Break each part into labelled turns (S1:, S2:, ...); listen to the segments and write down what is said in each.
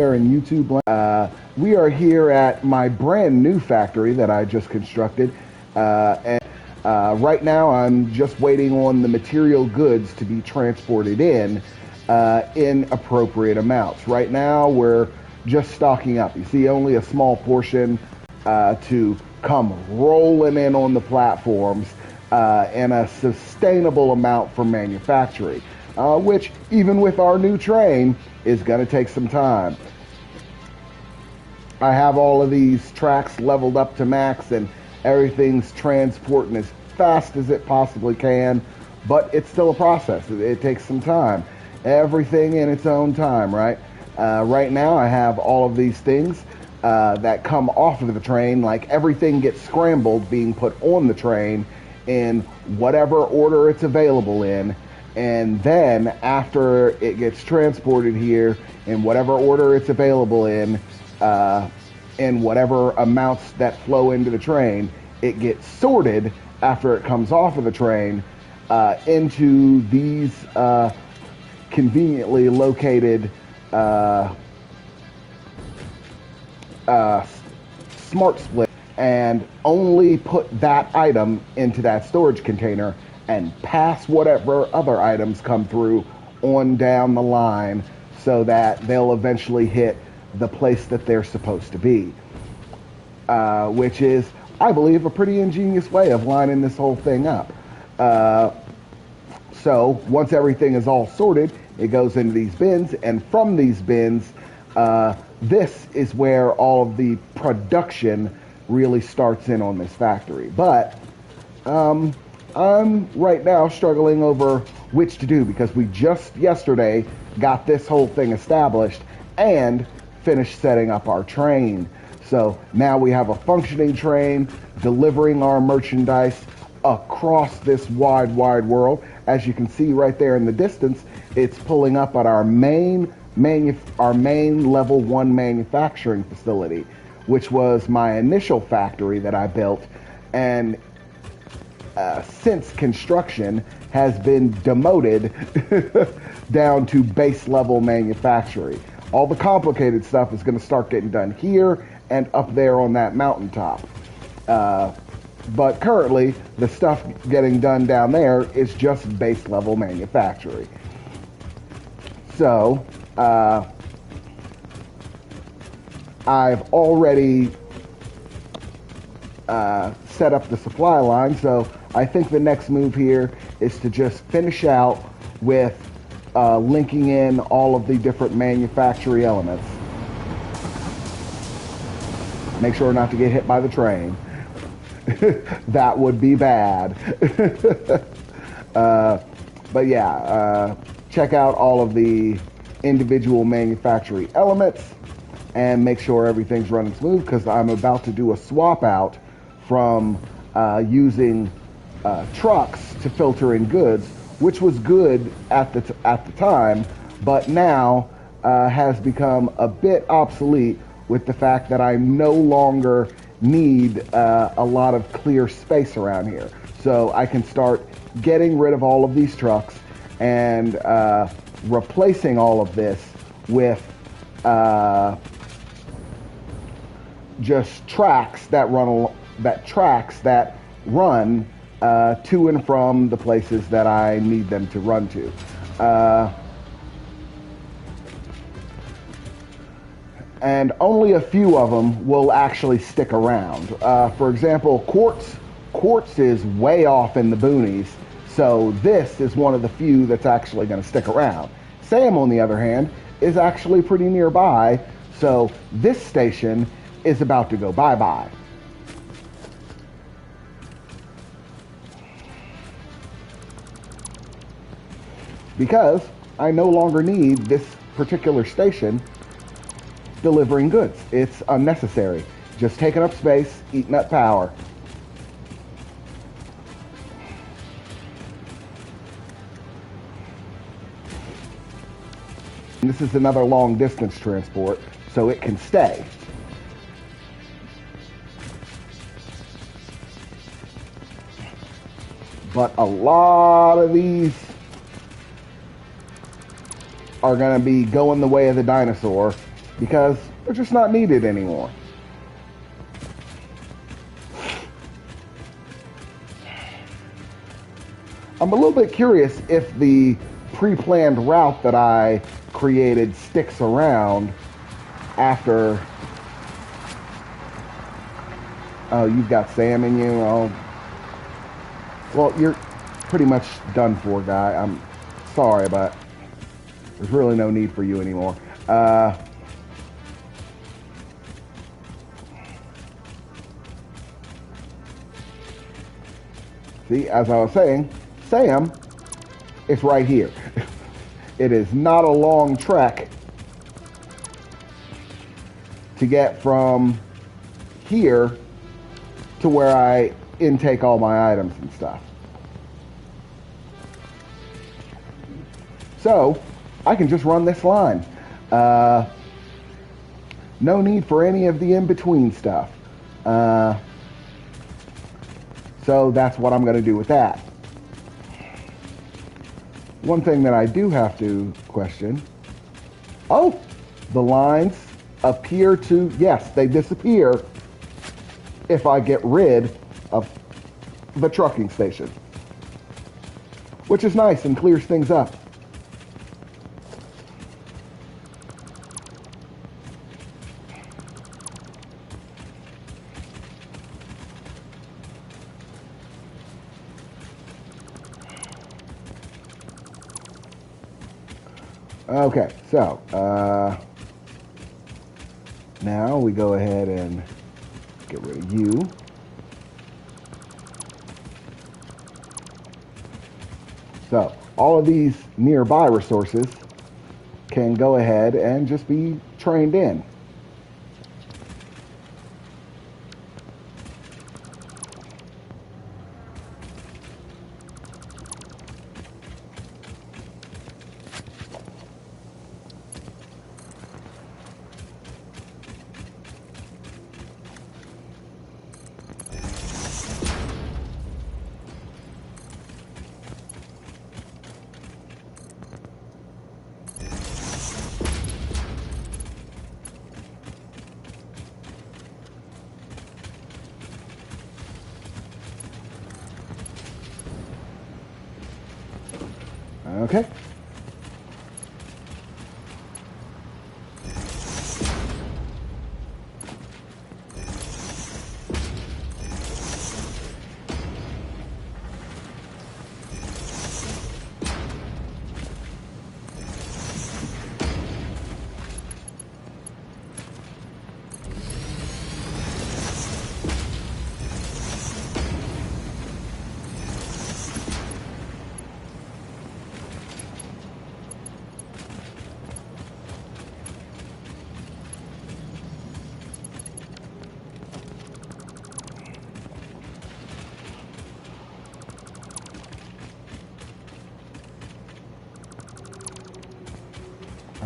S1: in YouTube land. We are here at my brand new factory that I just constructed, and right now I'm just waiting on the material goods to be transported in appropriate amounts. Right now we're just stocking up. You see only a small portion to come rolling in on the platforms, and a sustainable amount for manufacturing, which even with our new train is going to take some time. I have all of these tracks leveled up to max and everything's transporting as fast as it possibly can, but it's still a process. It takes some time. Everything in its own time, right? Right now I have all of these things that come off of the train, like everything gets scrambled being put on the train in whatever order it's available in, and then after it gets transported here in whatever order it's available in whatever amounts that flow into the train, it gets sorted after it comes off of the train into these conveniently located smart split, and only put that item into that storage container and pass whatever other items come through on down the line so that they'll eventually hit the place that they're supposed to be, which is, I believe, a pretty ingenious way of lining this whole thing up. So once everything is all sorted, it goes into these bins, and from these bins, this is where all of the production really starts in on this factory. But I'm right now struggling over which to do, because we just yesterday got this whole thing established and finished setting up our train. So now we have a functioning train delivering our merchandise across this wide world. As you can see right there in the distance, it's pulling up at our main level 1 manufacturing facility, which was my initial factory that I built, and since construction has been demoted down to base level manufacturing. All the complicated stuff is going to start getting done here and up there on that mountaintop. But currently, the stuff getting done down there is just base level manufacturing. So, I've already set up the supply line, so I think the next move here is to just finish out with linking in all of the different manufacturing elements. Make sure not to get hit by the train. That would be bad. But yeah, check out all of the individual manufacturing elements and make sure everything's running smooth, because I'm about to do a swap out from using trucks to filter in goods, which was good at the time, but now has become a bit obsolete with the fact that I no longer need a lot of clear space around here. So I can start getting rid of all of these trucks and replacing all of this with just tracks that run to and from the places that I need them to run to. And only a few of them will actually stick around. For example, quartz is way off in the boonies, so this is one of the few that's actually going to stick around. Sam, on the other hand, is actually pretty nearby, so this station is about to go bye-bye. Because I no longer need this particular station delivering goods. It's unnecessary. Just taking up space, eating up power. And this is another long distance transport, so it can stay. But a lot of these are going to be going the way of the dinosaur because they're just not needed anymore. I'm a little bit curious if the pre-planned route that I created sticks around after. Oh, you've got Sam in you. Oh, well, you're pretty much done for, guy. I'm sorry, but there's really no need for you anymore. See, as I was saying, Sam is right here. It is not a long trek to get from here to where I intake all my items and stuff. So, I can just run this line. No need for any of the in-between stuff. So that's what I'm going to do with that. One thing that I do have to question. Oh, the lines appear to, yes, they disappear if I get rid of the trucking station, which is nice and clears things up. Okay, so now we go ahead and get rid of you. So all of these nearby resources can go ahead and just be trained in. Okay.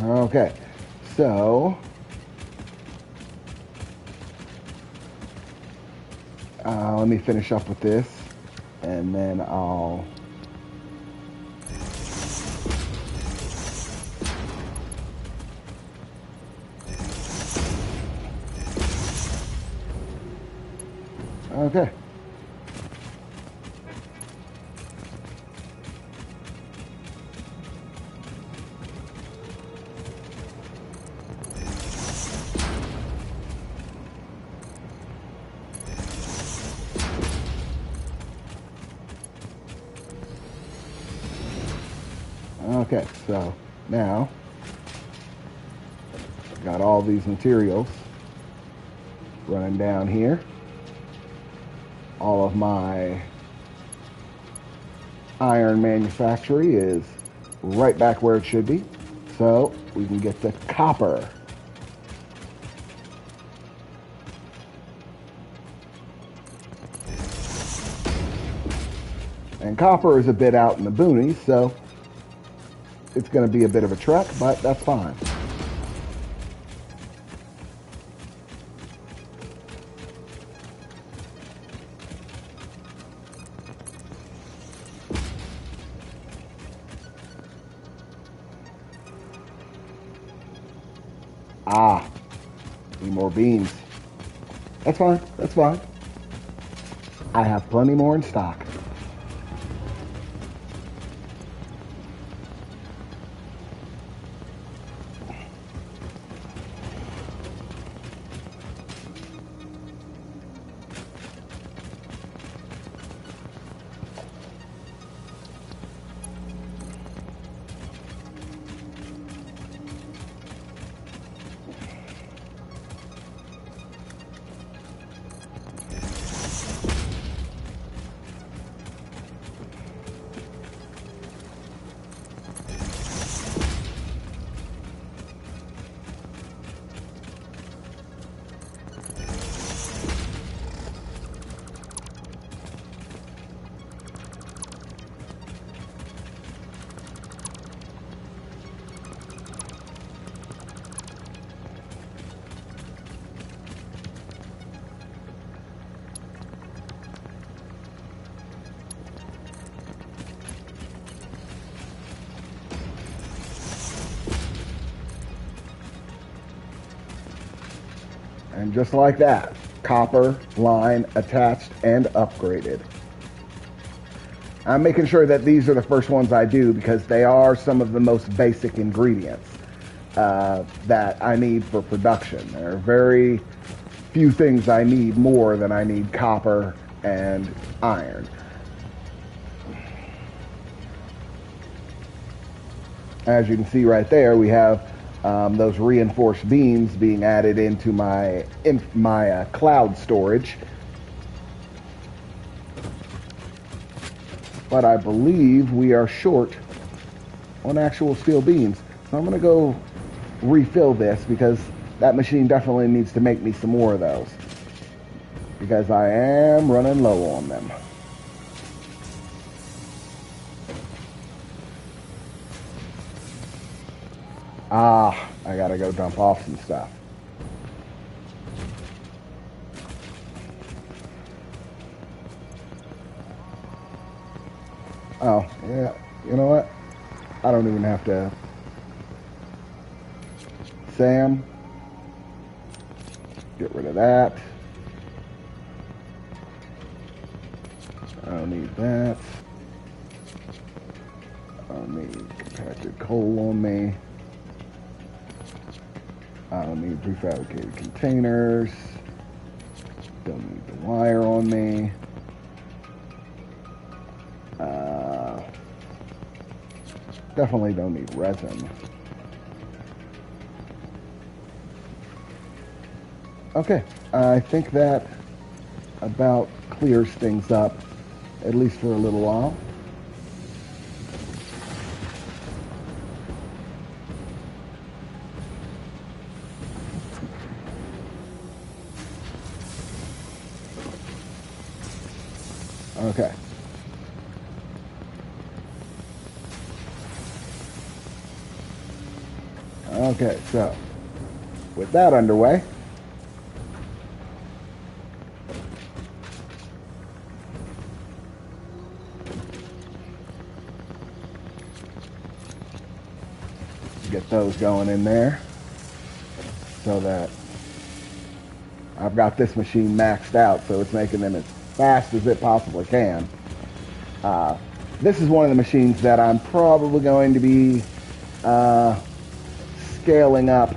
S1: Okay, so let me finish up with this, and then I'll okay. Okay, so now I've got all these materials running down here. All of my iron manufactory is right back where it should be. So we can get the copper. And copper is a bit out in the boonies, so it's going to be a bit of a trek, but that's fine. Ah, Need more beans. That's fine. That's fine. I have plenty more in stock. And just like that, copper line attached and upgraded. I'm making sure that these are the first ones I do because they are some of the most basic ingredients that I need for production. There are very few things I need more than I need copper and iron. As you can see right there, we have those reinforced beams being added into my cloud storage. But I believe we are short on actual steel beams. So I'm going to go refill this because that machine definitely needs to make me some more of those. Because I am running low on them. Ah, I gotta go dump off some stuff. Oh, yeah, you know what? I don't even have to. Sam, get rid of that. I don't need that. I don't need compacted coal on me. I don't need prefabricated containers. Don't need the wire on me. Definitely don't need resin. Okay, I think that about clears things up, at least for a little while. Okay. Okay, so with that underway, get those going in there so that I've got this machine maxed out, so it's making them as fast as it possibly can. This is one of the machines that I'm probably going to be scaling up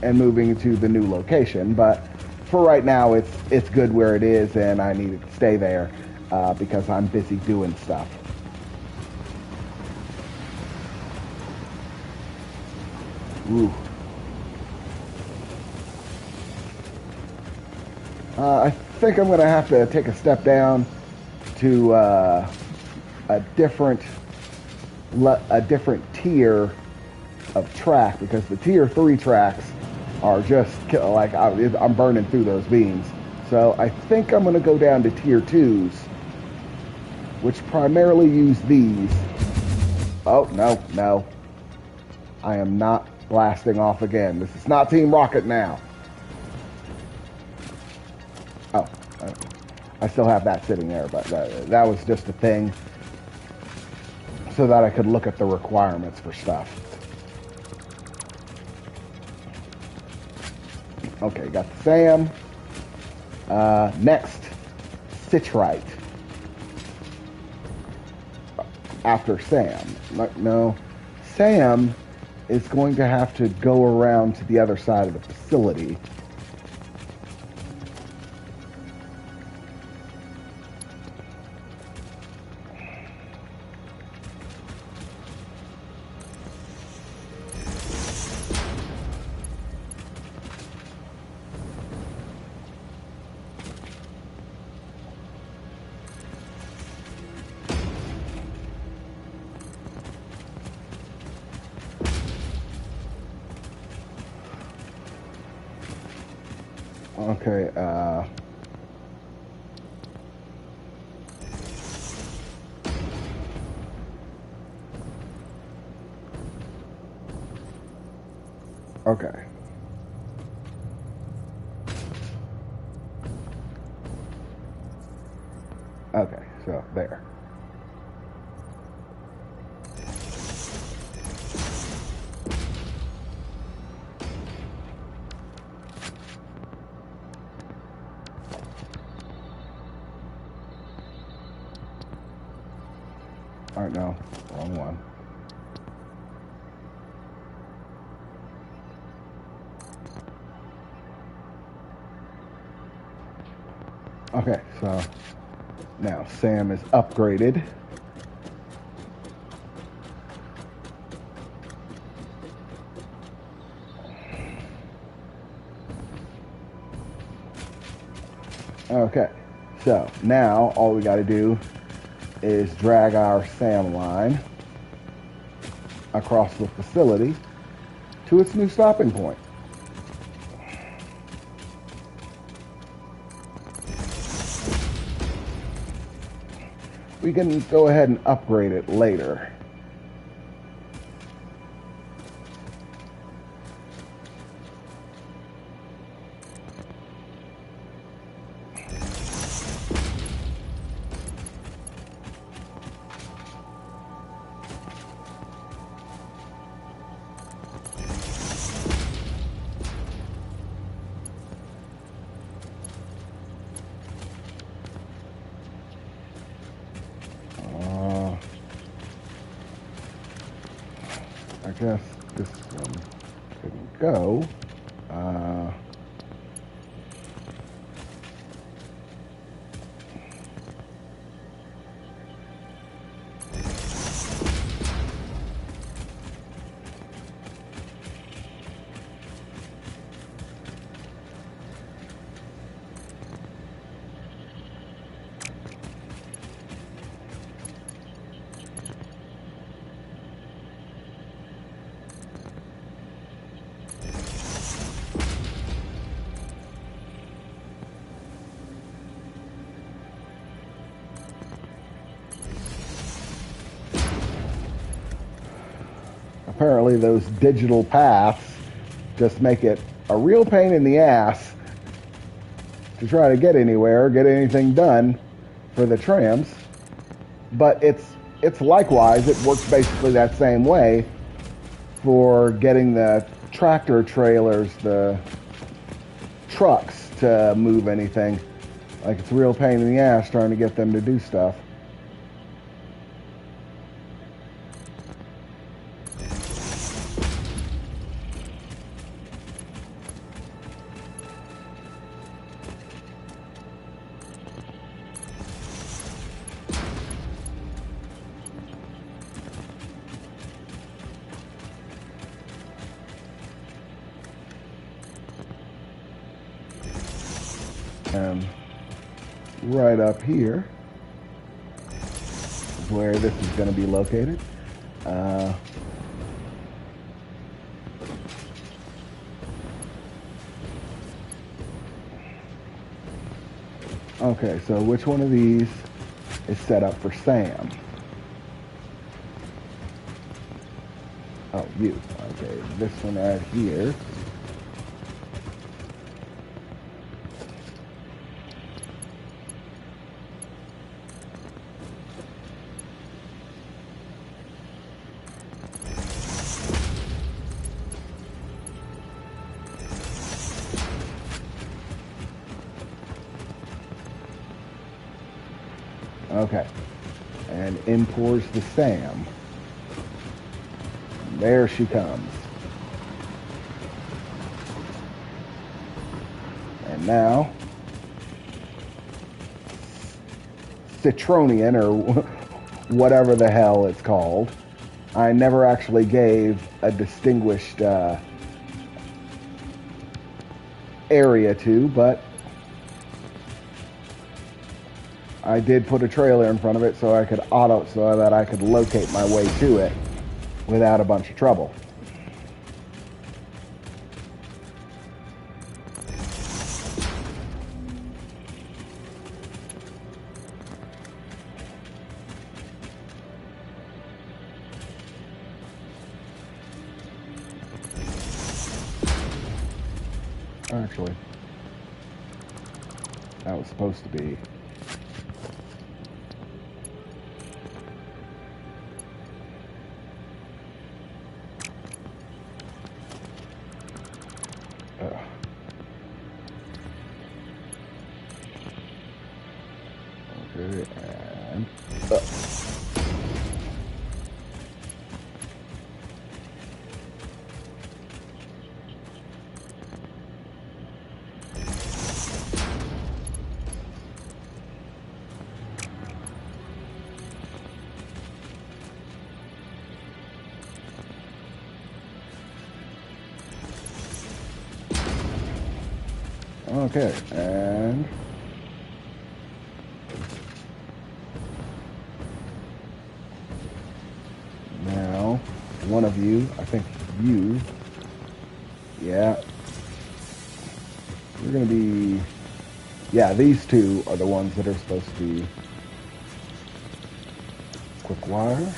S1: and moving to the new location, but for right now it's good where it is, and I need it to stay there because I'm busy doing stuff. Ooh. I think I'm going to have to take a step down to a different tier of track, because the tier 3 tracks are just like I'm burning through those beams. So I think I'm going to go down to tier 2s, which primarily use these. Oh, no. I am not blasting off again. This is not Team Rocket now. Oh, I still have that sitting there, but that was just a thing so that I could look at the requirements for stuff. Okay, got the Sam. Next, Citrite. After Sam. No, Sam is going to have to go around to the other side of the facility. Okay, okay. Okay, so there. All right, no, wrong one. Okay, so now Sam is upgraded. Okay, so now all we got to do is drag our Sam line across the facility to its new stopping point. We can go ahead and upgrade it later. I guess this one couldn't go. Apparently those digital paths just make it a real pain in the ass to try to get anywhere, get anything done for the trams. But it's likewise, it works basically that same way for getting the tractor trailers, the trucks to move anything. Like, it's a real pain in the ass trying to get them to do stuff. And right up here is where this is going to be located. Okay, so which one of these is set up for Sam? Oh, you. Okay, this one right here. Okay. And in pours the Sam. There she comes. And now, Citronian, or whatever the hell it's called. I never actually gave a distinguished area to, but I did put a trailer in front of it so that I could locate my way to it without a bunch of trouble. Actually, that was supposed to be. Okay, and up. Okay, and now one of you, I think you, yeah, you're going to be, yeah, these two are the ones that are supposed to be quick wire.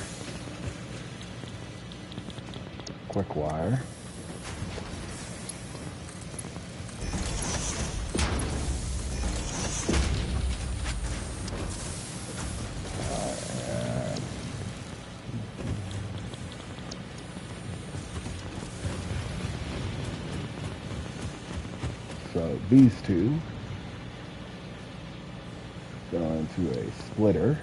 S1: So these two go into a splitter.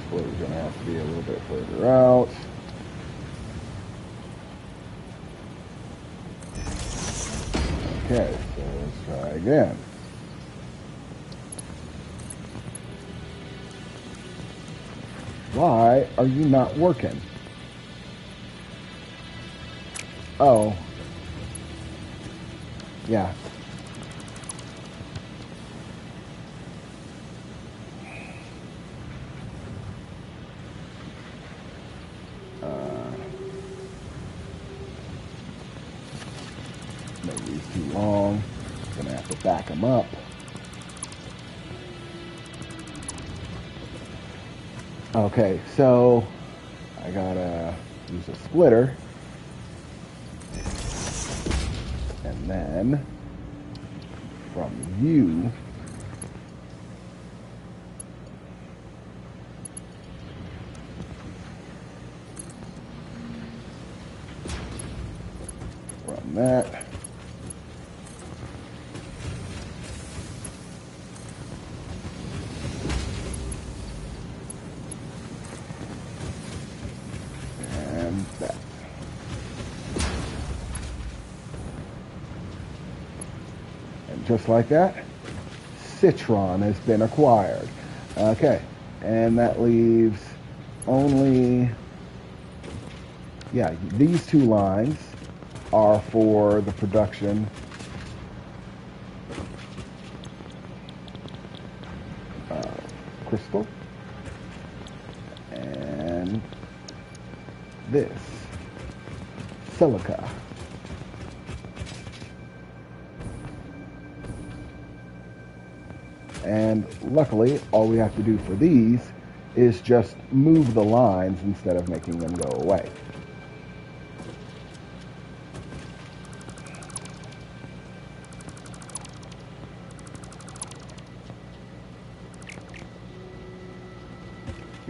S1: Splitter's going to have to be a little bit further out. Okay, so let's try again. Why are you not working? Oh. Yeah. Maybe he's too long. Gonna have to back him up. Okay, so I gotta use a splitter. And then from you, run that. And that. And just like that, Citron has been acquired. Okay, and that leaves only, yeah, these two lines are for the production crystal, and this silica. And luckily, all we have to do for these is just move the lines instead of making them go away.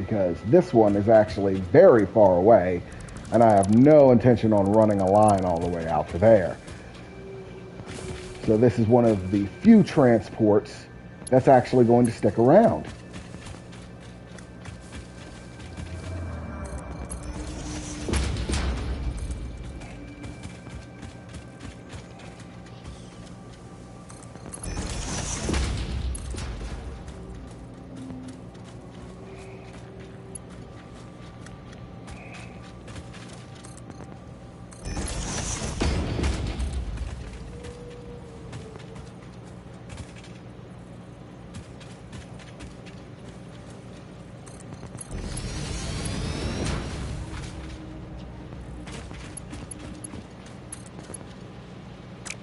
S1: because this one is actually very far away, and I have no intention on running a line all the way out to there. So this is one of the few transports that's actually going to stick around.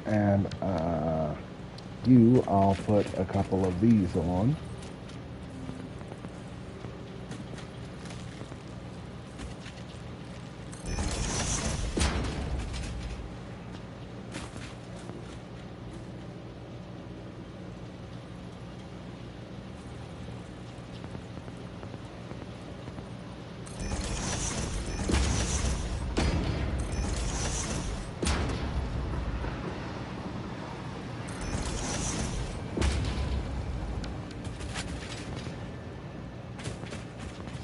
S1: And I'll put a couple of these on.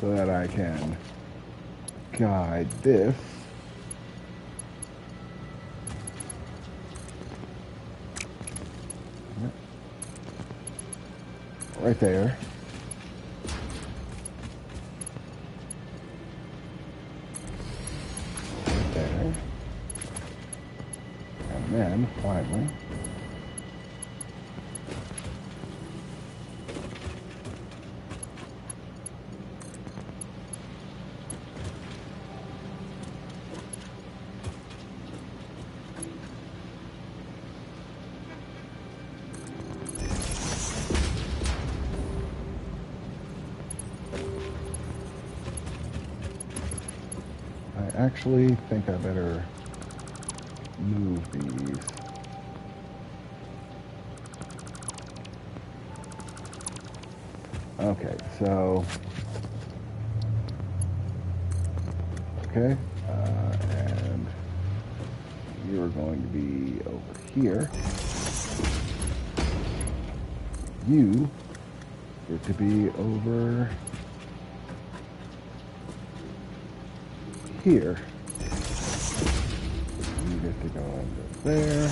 S1: So that I can guide this right there. Right there. And then finally I actually think I better move these. Okay, so okay, and you're going to be over here. You get to be over here. You get to go into there.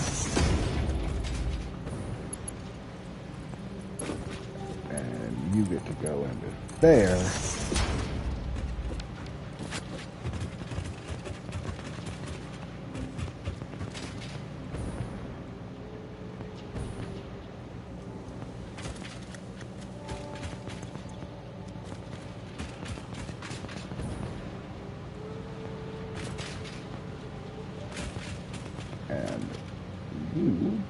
S1: And you get to go into there. And you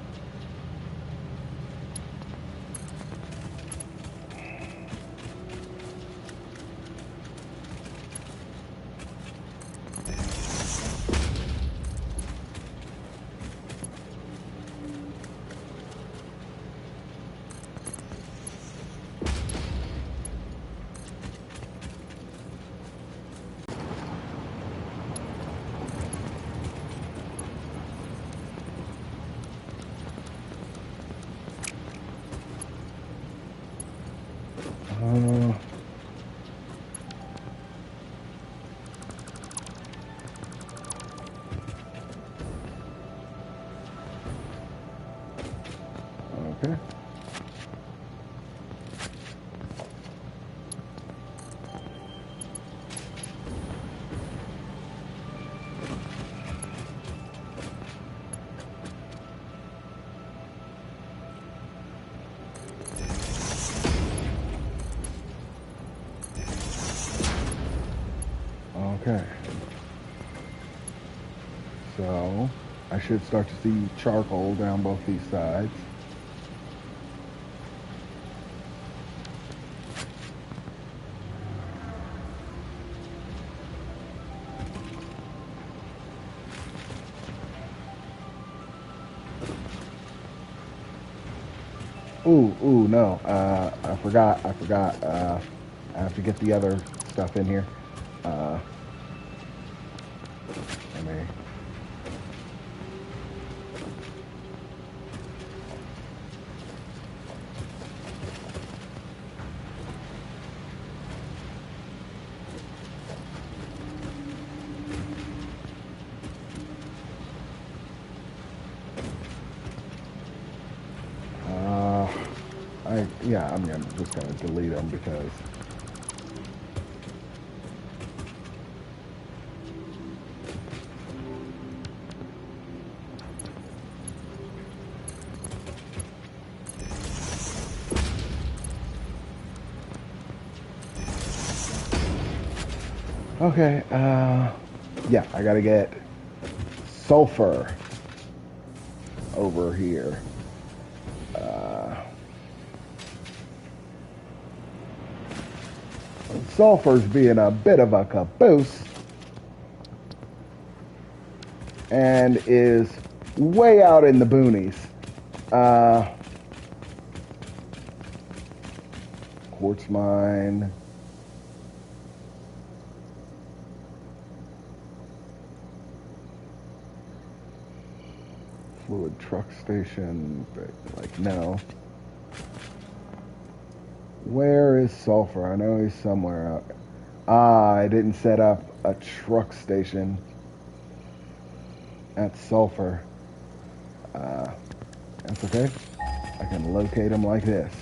S1: okay. Okay. So I should start to see charcoal down both these sides. Ooh, no. I forgot. I have to get the other stuff in here. Let me... I'm just going to delete them because okay, yeah, I gotta get sulfur over here. Sulfur's being a bit of a caboose and is way out in the boonies. Quartz mine. Fluid truck station, but like no. Where is sulfur? I know he's somewhere out. I didn't set up a truck station at sulfur. That's okay. I can locate him like this.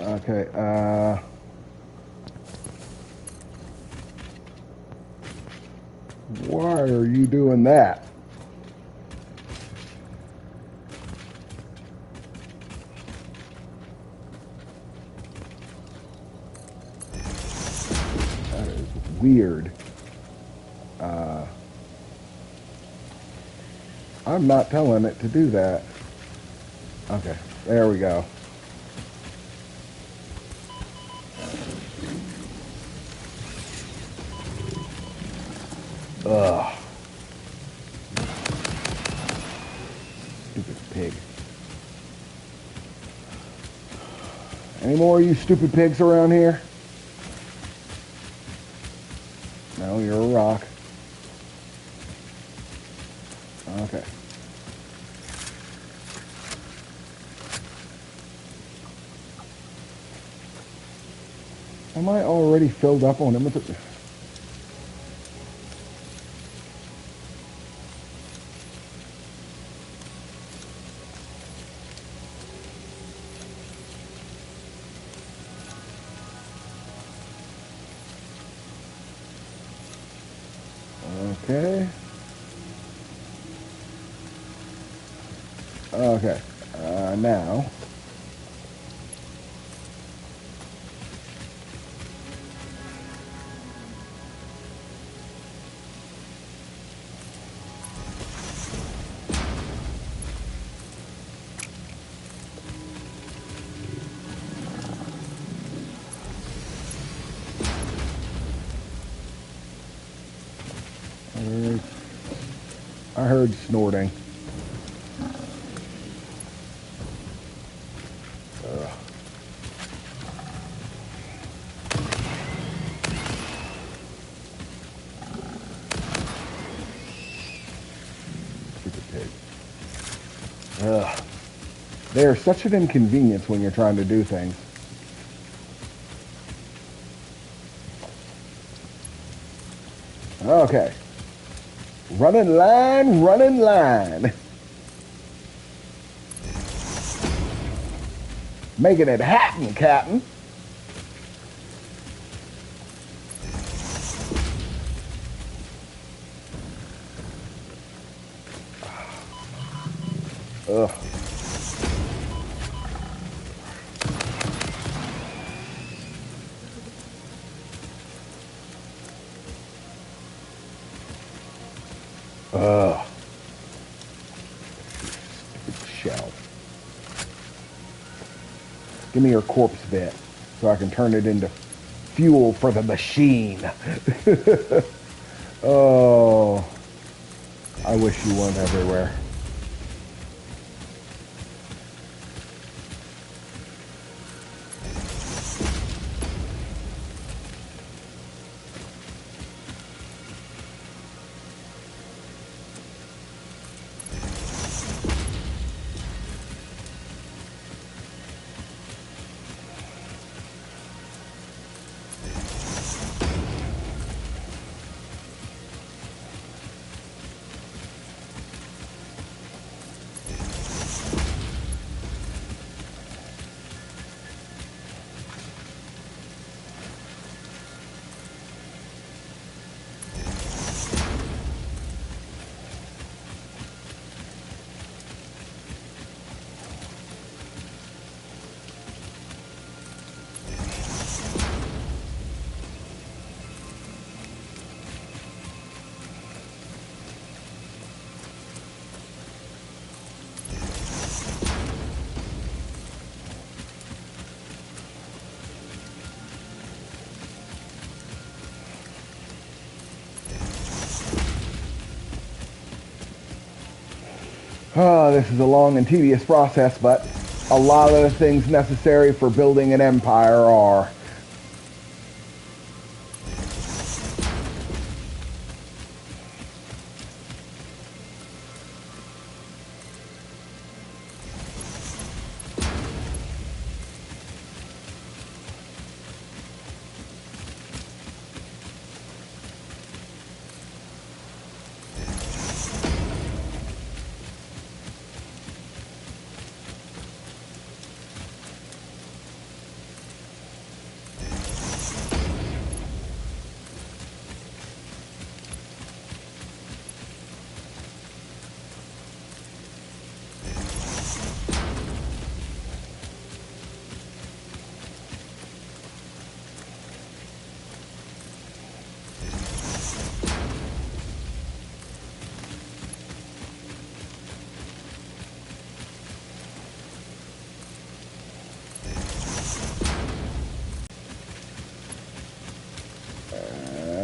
S1: Okay, why are you doing that? That is weird. I'm not telling it to do that. Okay, there we go. Ugh. Stupid pig. Any more of you stupid pigs around here? No, you're a rock. Okay. Am I already filled up on inventory? Okay. Okay. Now. I heard snorting. Ugh. Stupid pig. Ugh. They are such an inconvenience when you're trying to do things. Okay. Running line, running line. Making it happen, Captain. Ugh. Ugh. Stupid shell. Give me your corpse bit so I can turn it into fuel for the machine. Oh, I wish you weren't everywhere. Oh, this is a long and tedious process, but a lot of the things necessary for building an empire are.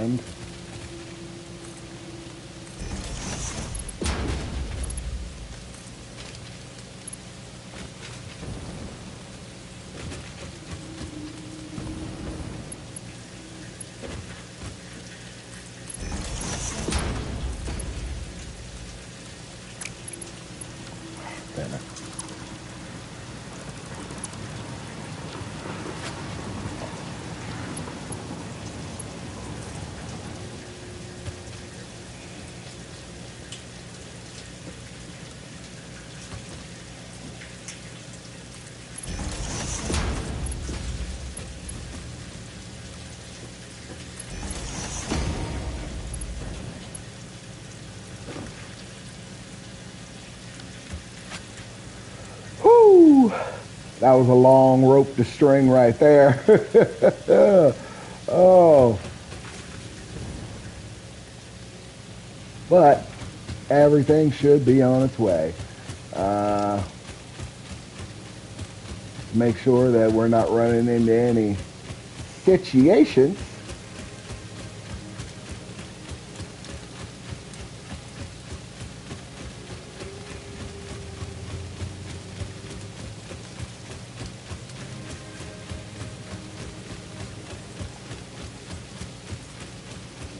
S1: And damn it. Whew! That was a long rope to string right there. Oh, but everything should be on its way. Make sure that we're not running into any situations.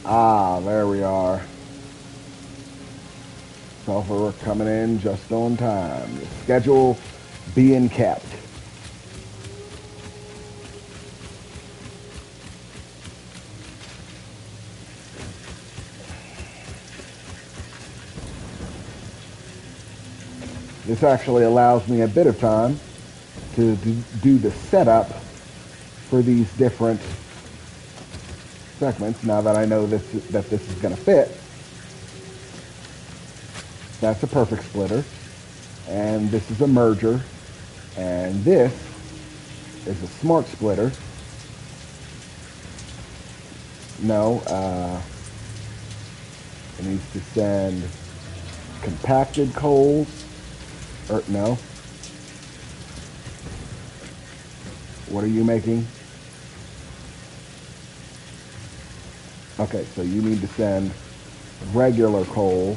S1: Ah, there we are. Sulfur coming in just on time. The schedule being kept. This actually allows me a bit of time to do the setup for these different segments. Now that I know that this is going to fit, that's a perfect splitter, and this is a merger, and this is a smart splitter. No, it needs to send compacted coals, or no. What are you making? Okay, so you need to send regular coal.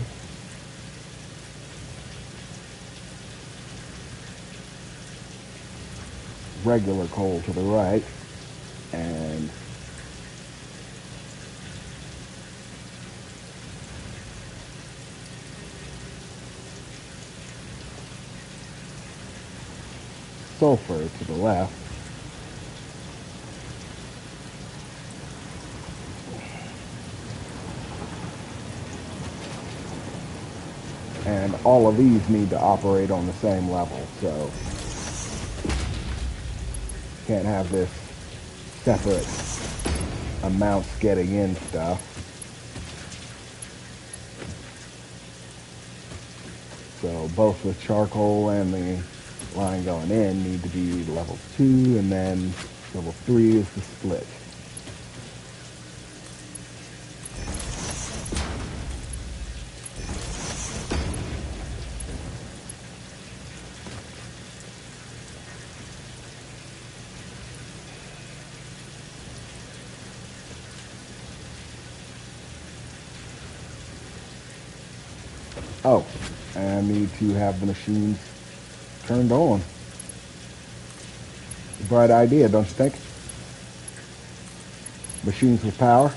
S1: Regular coal to the right, and sulfur to the left. And all of these need to operate on the same level, so can't have this separate amounts getting in stuff. So both the charcoal and the line going in need to be level 2, and then level 3 is the split. Oh, and I need to have the machines turned on. Bright idea, don't you think? Machines with power.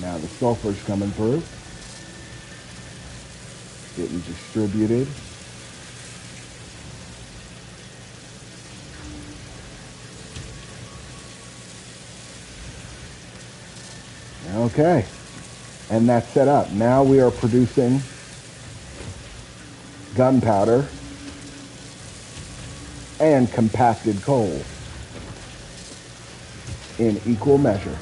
S1: Now the sulfur's coming through, getting distributed. Okay, and that's set up. Now we are producing gunpowder and compacted coal in equal measure.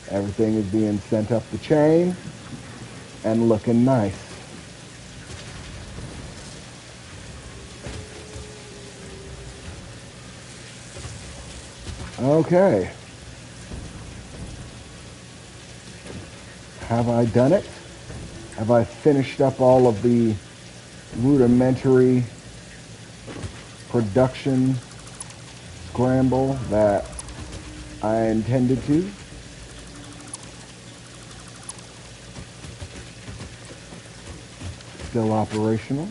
S1: Everything is being sent up the chain and looking nice. Okay. Have I done it? Have I finished up all of the rudimentary production scramble that I intended to? Still operational.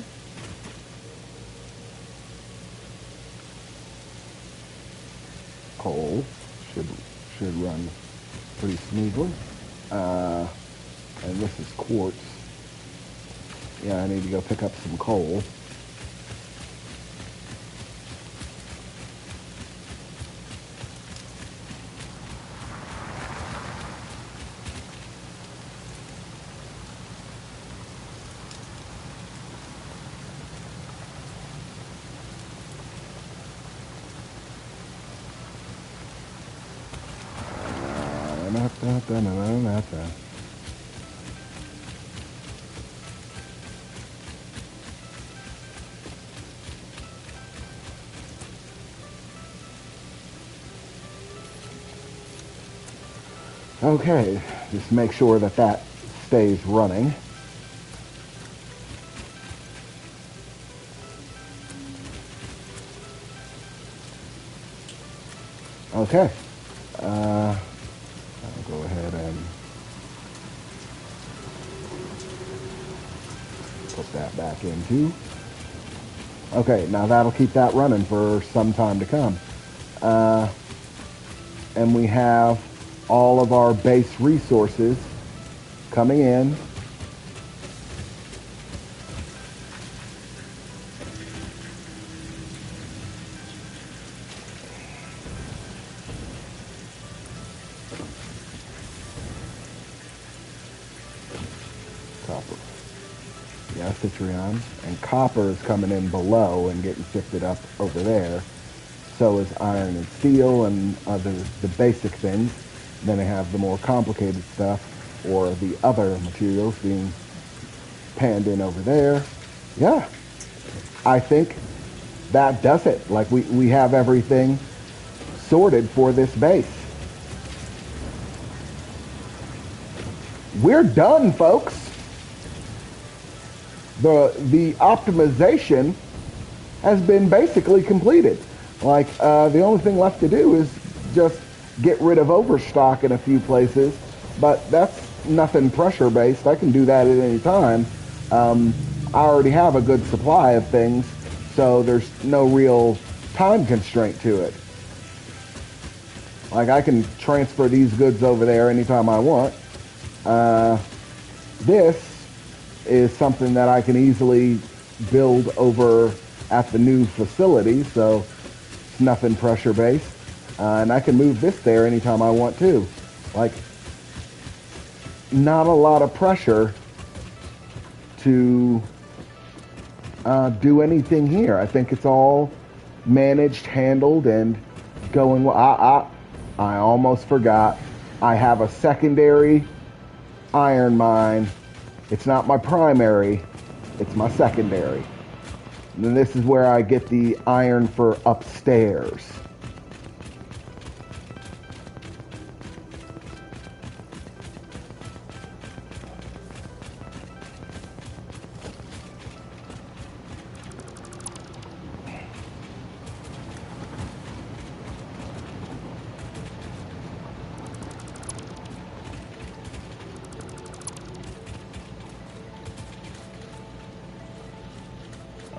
S1: Coal should run pretty smoothly. And this is quartz. Yeah, I need to go pick up some coal. Okay, just make sure that that stays running. Okay, I'll go ahead and put that back in too. Okay, now that'll keep that running for some time to come. And we have all of our base resources coming in. Copper. Yeah, citrion. And copper is coming in below and getting sifted up over there. So is iron and steel and the basic things. Then I have the more complicated stuff, or the other materials being panned in over there. Yeah, I think that does it. Like we have everything sorted for this base. We're done, folks. The optimization has been basically completed. Like, the only thing left to do is just get rid of overstock in a few places, but that's nothing pressure based. I can do that at any time. I already have a good supply of things, so there's no real time constraint to it. Like, I can transfer these goods over there anytime I want. This is something that I can easily build over at the new facility, so it's nothing pressure based. And I can move this there anytime I want to. Like, not a lot of pressure to do anything here. I think it's all managed, handled, and going well. I almost forgot. I have a secondary iron mine. It's not my primary, it's my secondary. And then this is where I get the iron for upstairs.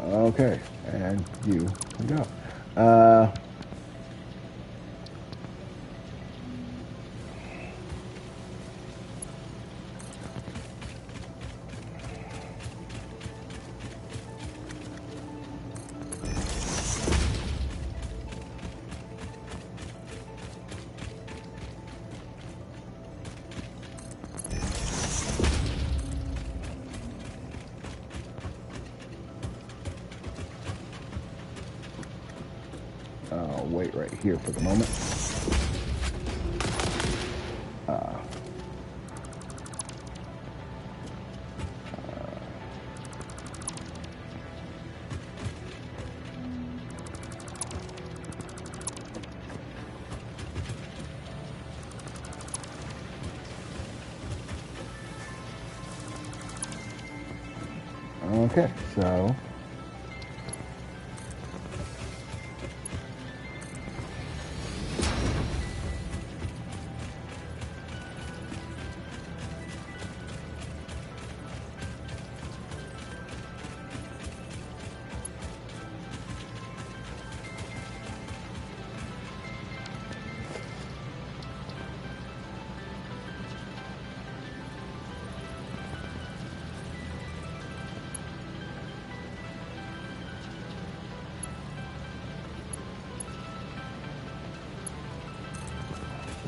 S1: Okay, and you can go. I'll wait right here for the moment. Okay, so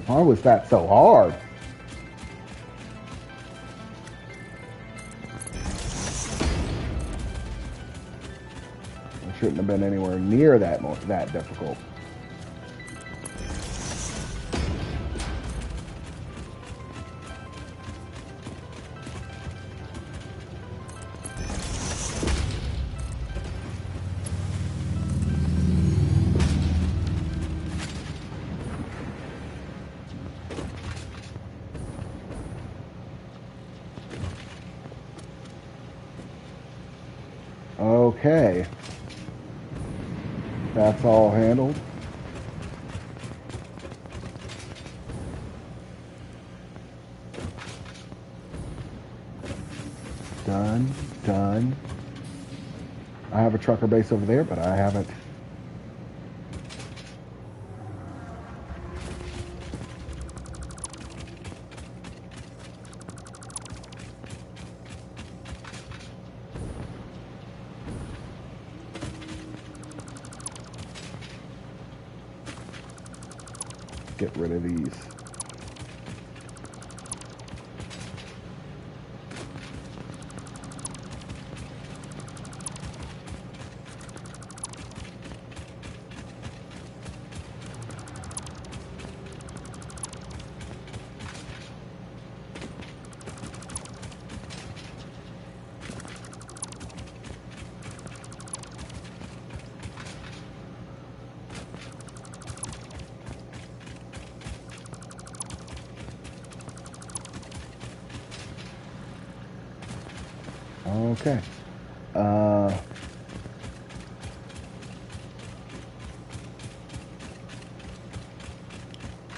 S1: why was that so hard? It shouldn't have been anywhere near that difficult. Okay, that's all handled. Done. I have a trucker base over there, but I haven't. get rid of these. Okay. I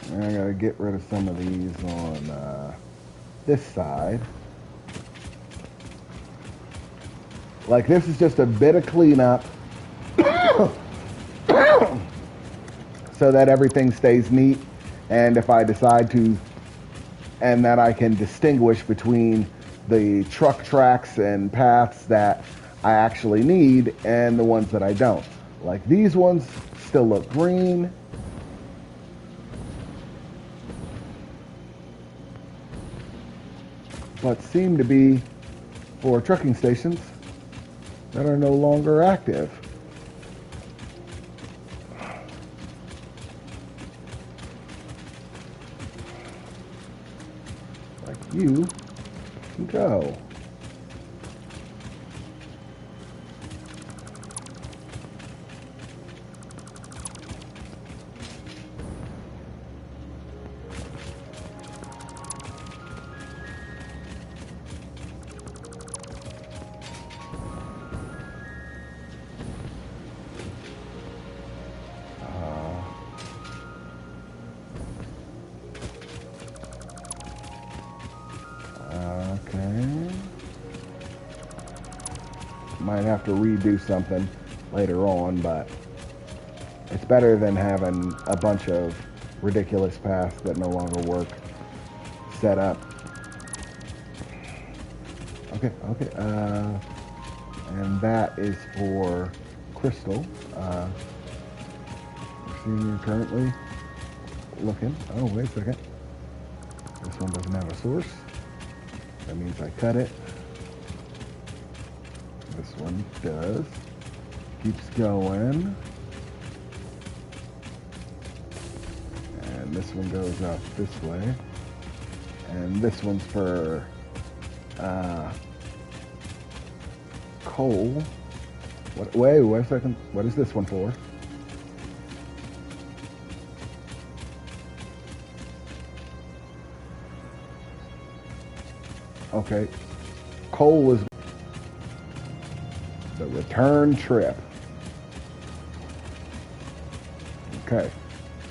S1: gotta get rid of some of these on this side. Like, this is just a bit of cleanup so that everything stays neat. And if I decide to, and that I can distinguish between the truck tracks and paths that I actually need and the ones that I don't. Like, these ones still look green. But seem to be for trucking stations that are no longer active. Like, you can go. Okay. Might have to redo something later on, but it's better than having a bunch of ridiculous paths that no longer work set up. Okay. And that is for Crystal. Senior currently looking. Oh, wait a second. This one doesn't have a source. That means I cut it. This one does. Keeps going. And this one goes up this way. And this one's for coal. Wait a second. What is this one for? Okay. Coal is the return trip. Okay.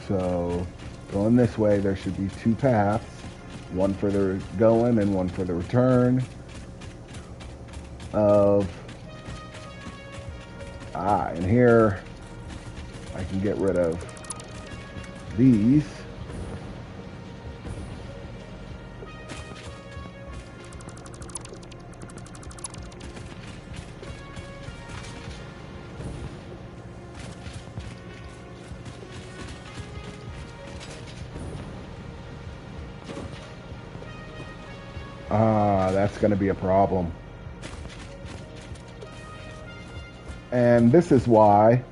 S1: So going this way, there should be two paths. One for the going and one for the return of... and here I can get rid of these. That's going to be a problem. And this is why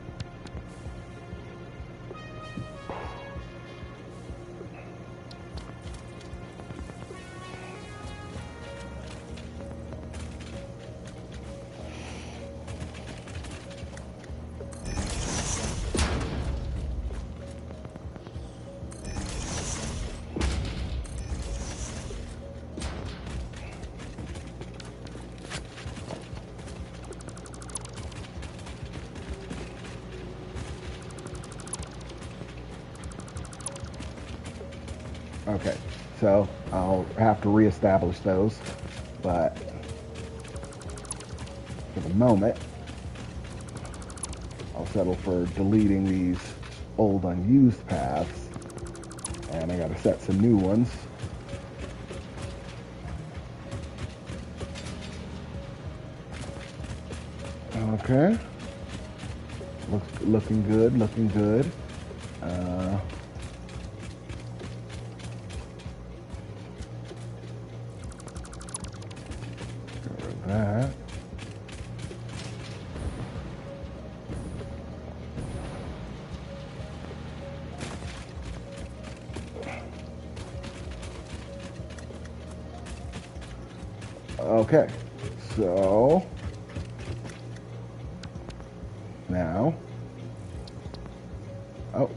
S1: okay, so I'll have to reestablish those, but for the moment, I'll settle for deleting these old unused paths, and I gotta set some new ones. Okay, looking good. that. Okay, so now, oh,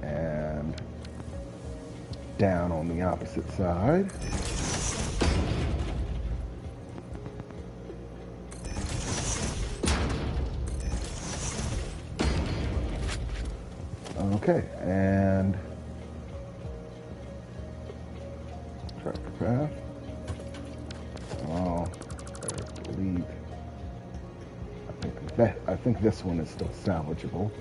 S1: and down on the opposite side. Okay, and tractor path. Oh, better delete. I think this one is still salvageable.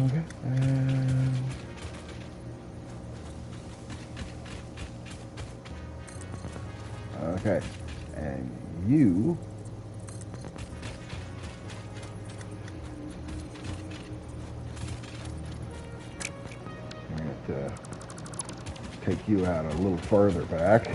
S1: Okay, okay, and you I'm going to take you out a little further back.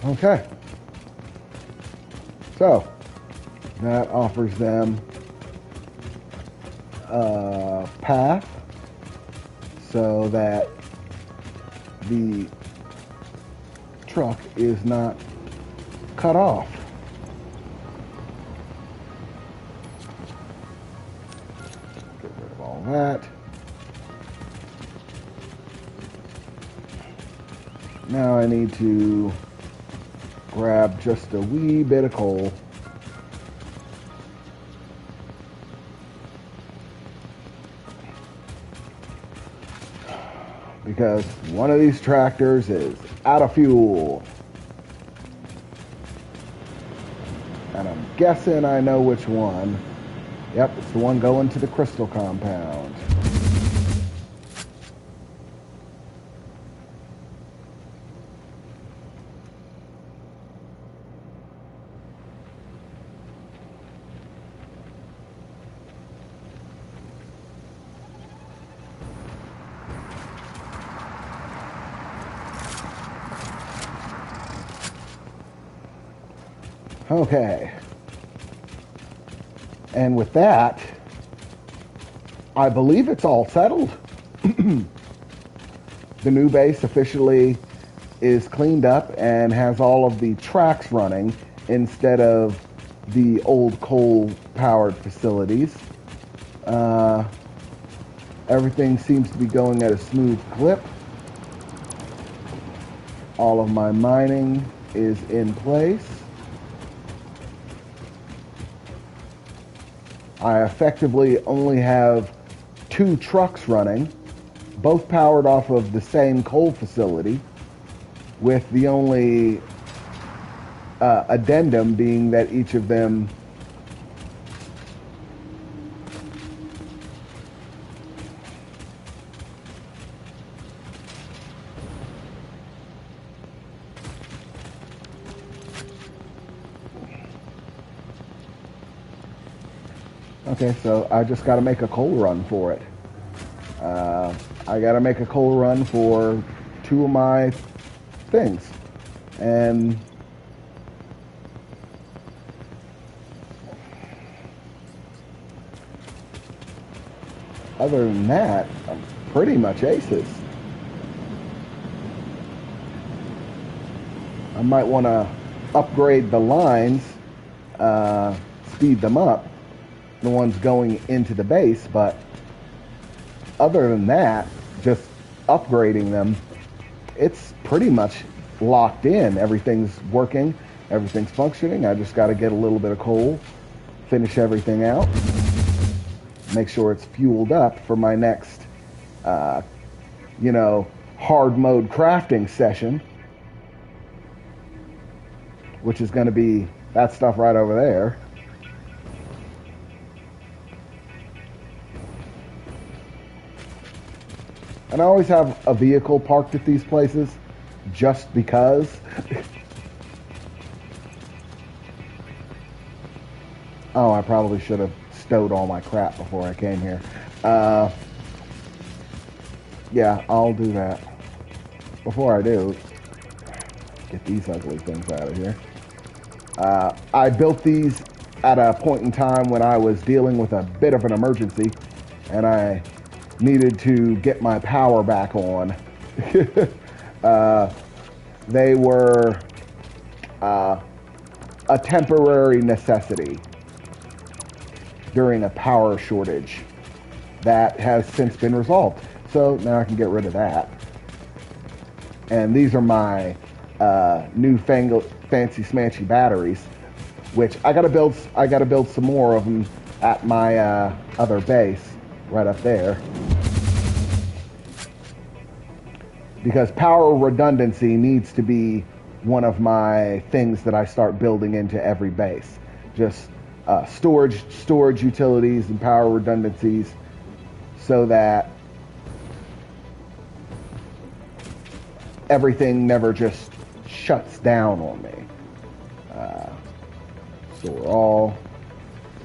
S1: Okay, so that offers them a path so that the truck is not cut off. Get rid of all that. Now I need to grab just a wee bit of coal. Because one of these tractors is out of fuel. And I'm guessing I know which one. Yep, it's the one going to the crystal compound. Okay. And with that, I believe it's all settled. The new base officially is cleaned up and has all of the tracks running instead of the old coal-powered facilities. Everything seems to be going at a smooth clip. All of my mining is in place. I effectively only have 2 trucks running, both powered off of the same coal facility, with the only addendum being that each of them Okay, so I just got to make a coal run for it. I gotta make a coal run for 2 of my things. And other than that, I'm pretty much aces. I might want to upgrade the lines, speed them up, the ones going into the base, but other than that, just upgrading them, it's pretty much locked in. Everything's working, everything's functioning. I just got to get a little bit of coal, finish everything out, make sure it's fueled up for my next, hard mode crafting session, which is going to be that stuff right over there. And I always have a vehicle parked at these places just because. Oh, I probably should have stowed all my crap before I came here. Yeah, I'll do that. Before I do, get these ugly things out of here. I built these at a point in time when I was dealing with a bit of an emergency, and I needed to get my power back on. They were a temporary necessity during a power shortage that has since been resolved. So now I can get rid of that. And these are my newfangled fancy smancy batteries, which I gotta build some more of them at my other base right up there, because power redundancy needs to be one of my things that I start building into every base. Just storage utilities and power redundancies, so that everything never just shuts down on me. Store all,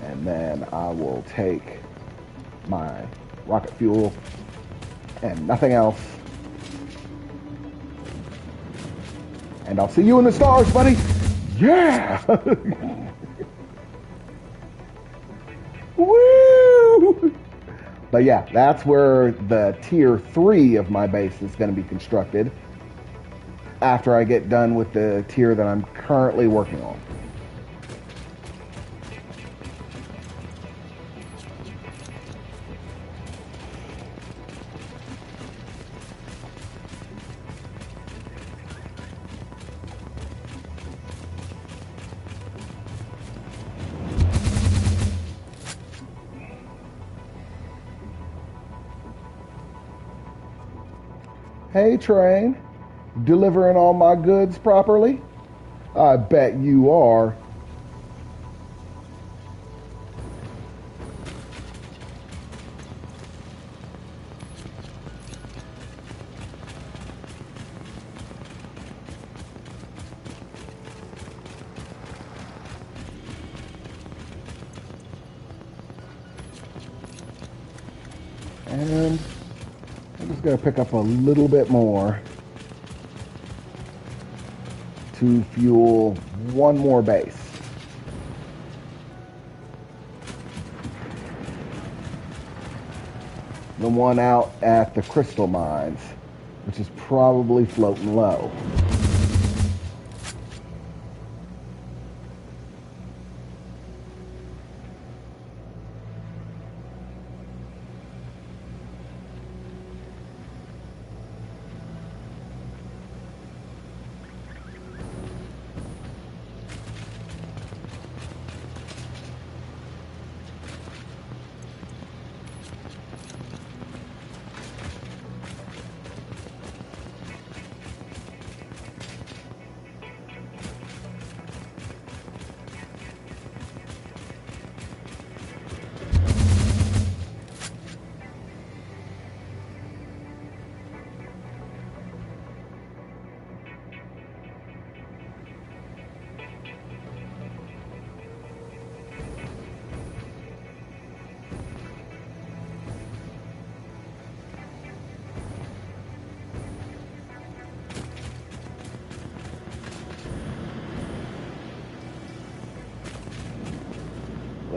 S1: and then I will take my rocket fuel and nothing else. And I'll see you in the stars, buddy. Yeah! Woo! But yeah, that's where the tier 3 of my base is going to be constructed after I get done with the tier that I'm currently working on. Hey, train. Delivering all my goods properly? I bet you are. And I'm just going to pick up a little bit more to fuel one more base. The one out at the crystal mines, which is probably floating low.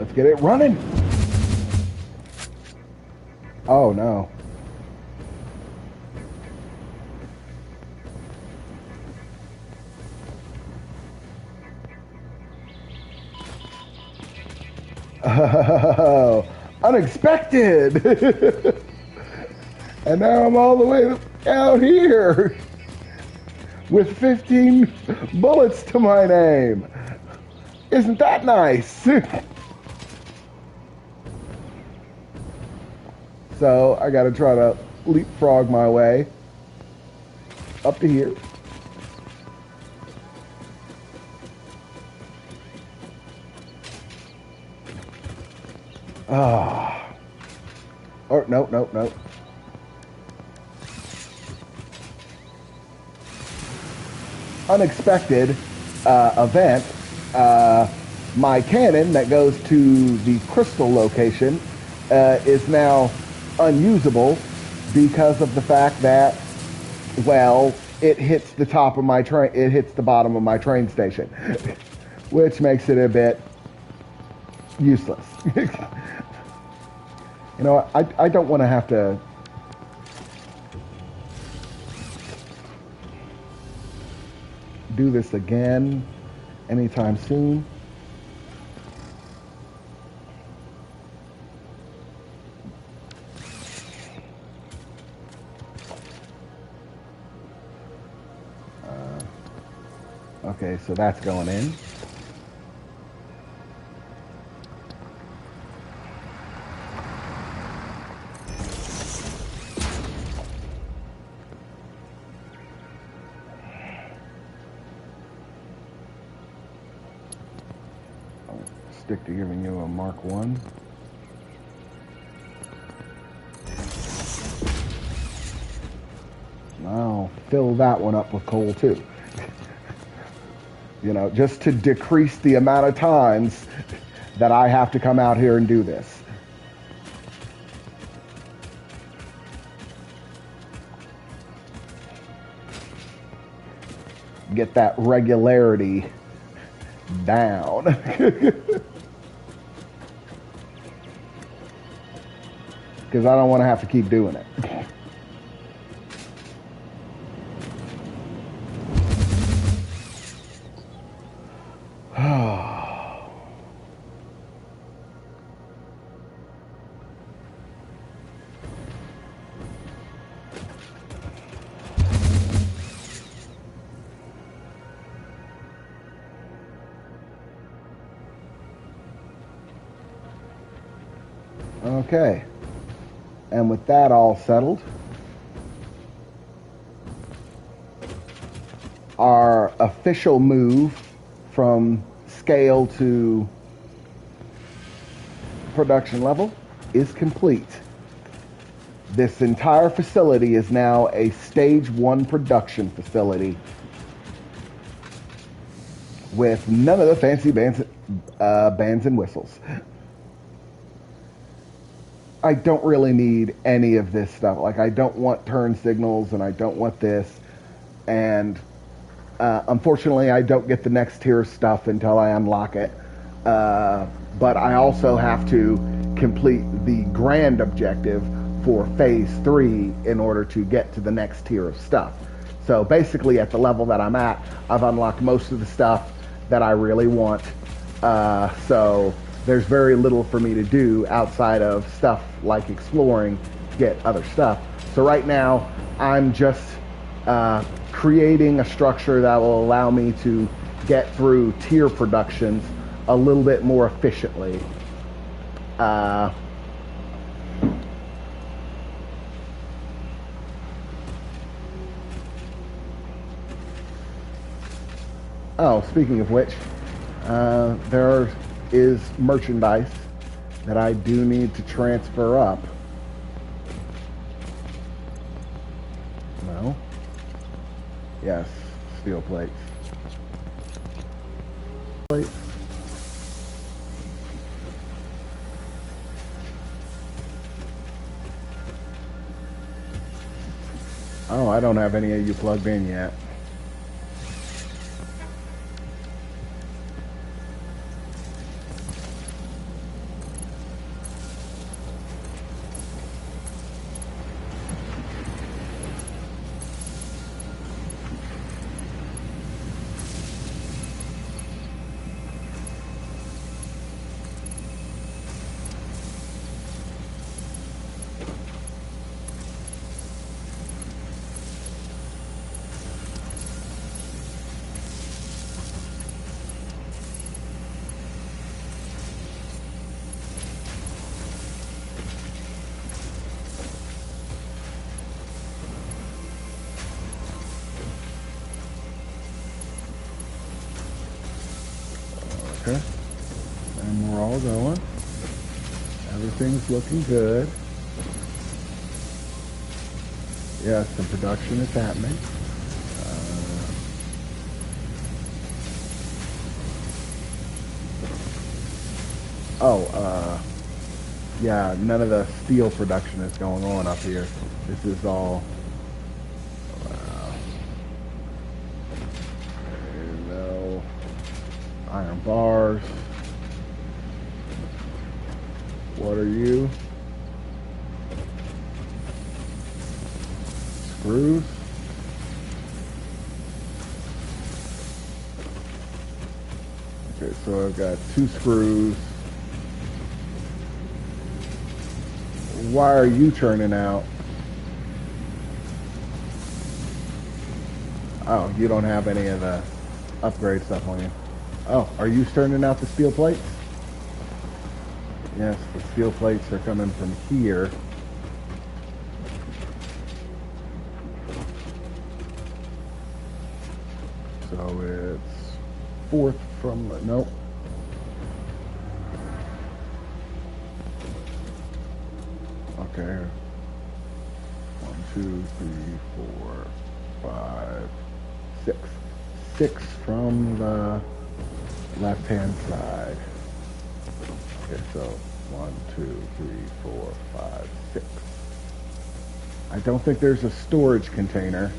S1: Let's get it running. Oh no. Oh, unexpected. And now I'm all the way out here with 15 bullets to my name. Isn't that nice? So I gotta try to leapfrog my way up to here. Ah. Oh, no, no, no. Unexpected event. My cannon that goes to the crystal location is now unusable because of the fact that, well, it hits the top of my train. It hits the bottom of my train station, which makes it a bit useless. You know, I don't want to have to do this again anytime soon. Okay, so that's going in. Stick to giving you a Mark 1. I'll fill that one up with coal too. You know, just to decrease the amount of times that I have to come out here and do this. Get that regularity down. Because I don't want to have to keep doing it. Okay, and with that all settled, our official move from scale to production level is complete. This entire facility is now a stage 1 production facility with none of the fancy bands and whistles. I don't really need any of this stuff. Like, I don't want turn signals, and I don't want this. And unfortunately, I don't get the next tier stuff until I unlock it. But I also have to complete the grand objective for Phase 3 in order to get to the next tier of stuff. So basically, at the level that I'm at, I've unlocked most of the stuff that I really want. So there's very little for me to do outside of stuff like exploring to get other stuff. So right now, I'm just creating a structure that will allow me to get through tier productions a little bit more efficiently. Oh, speaking of which, there is merchandise that I do need to transfer up. No? Yes, steel plates. Plates. Oh, I don't have any of you plugged in yet. Okay. And we're all going. Everything's looking good. Yes, the production is happening. Yeah, none of the steel production is going on up here. This is all, you know, iron bars. What are you? Screws. Okay, so I've got 2 screws. Why are you churning out? Oh, you don't have any of the upgrade stuff on you. Oh, are you turning out the steel plates? Yes, the steel plates are coming from here. So it's 4th from, nope. Okay. 1, 2, 3, 4, 5, 6. 6 from the left-hand side. Okay, so 1, 2, 3, 4, 5, 6. I don't think there's a storage container.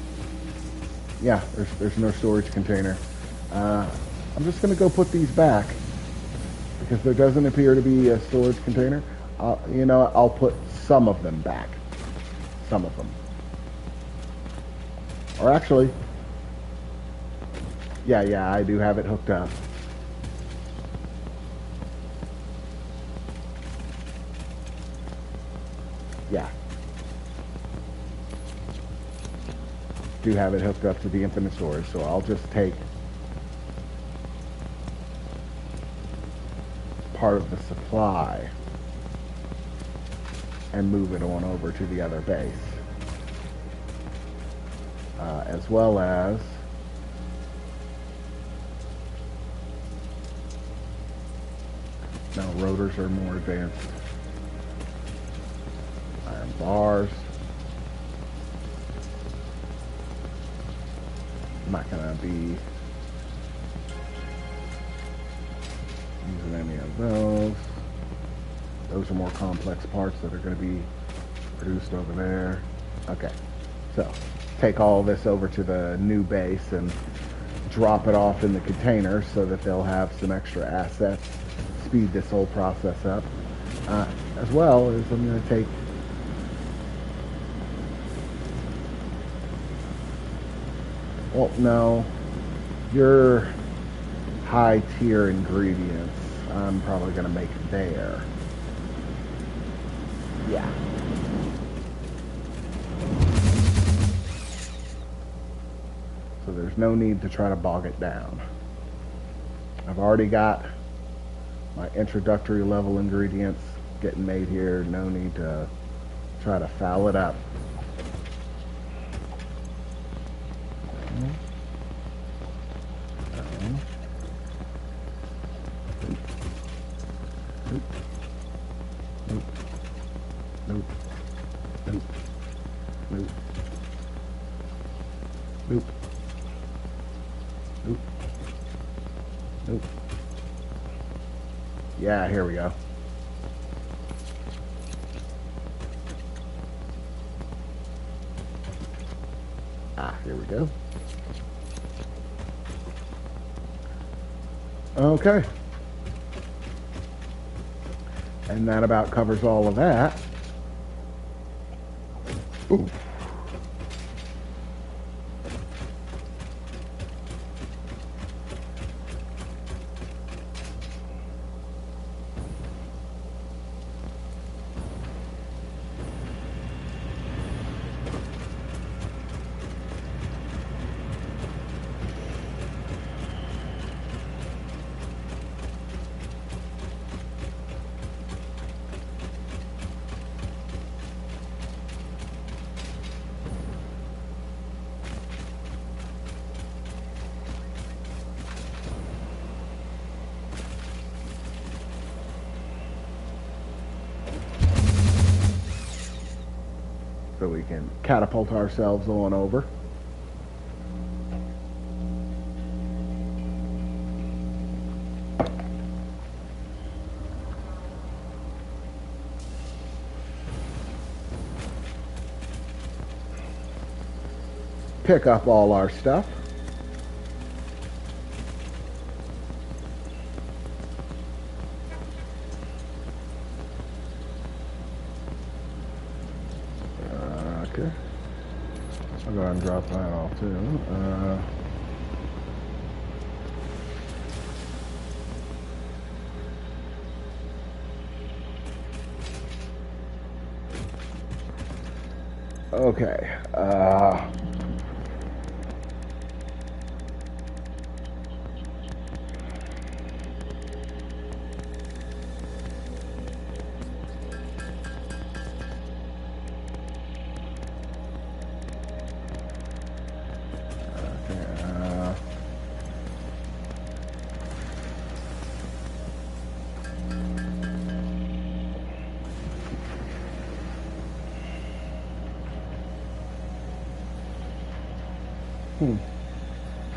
S1: Yeah, there's no storage container. I'm just going to go put these back because there doesn't appear to be a storage container. You know, I'll put some of them back. Some of them. Or actually, yeah, I do have it hooked up. Yeah. Do have it hooked up to the infinite storage, so I'll just take part of the supply and move it on over to the other base. As well as now rotors are more advanced. Iron bars. I'm not gonna be using any of those. Those are more complex parts that are going to be produced over there. Okay, so take all this over to the new base and drop it off in the container so that they'll have some extra assets, speed this whole process up. As well as I'm going to take well, no, your high tier ingredients I'm probably going to make there. Yeah. So there's no need to try to bog it down. I've already got my introductory level ingredients getting made here. No need to try to foul it up. Yeah, here we go. Here we go. Okay. And that about covers all of that. Ooh. so we can catapult ourselves on over. Pick up all our stuff. Okay. I'll go ahead and drop that off too. Okay.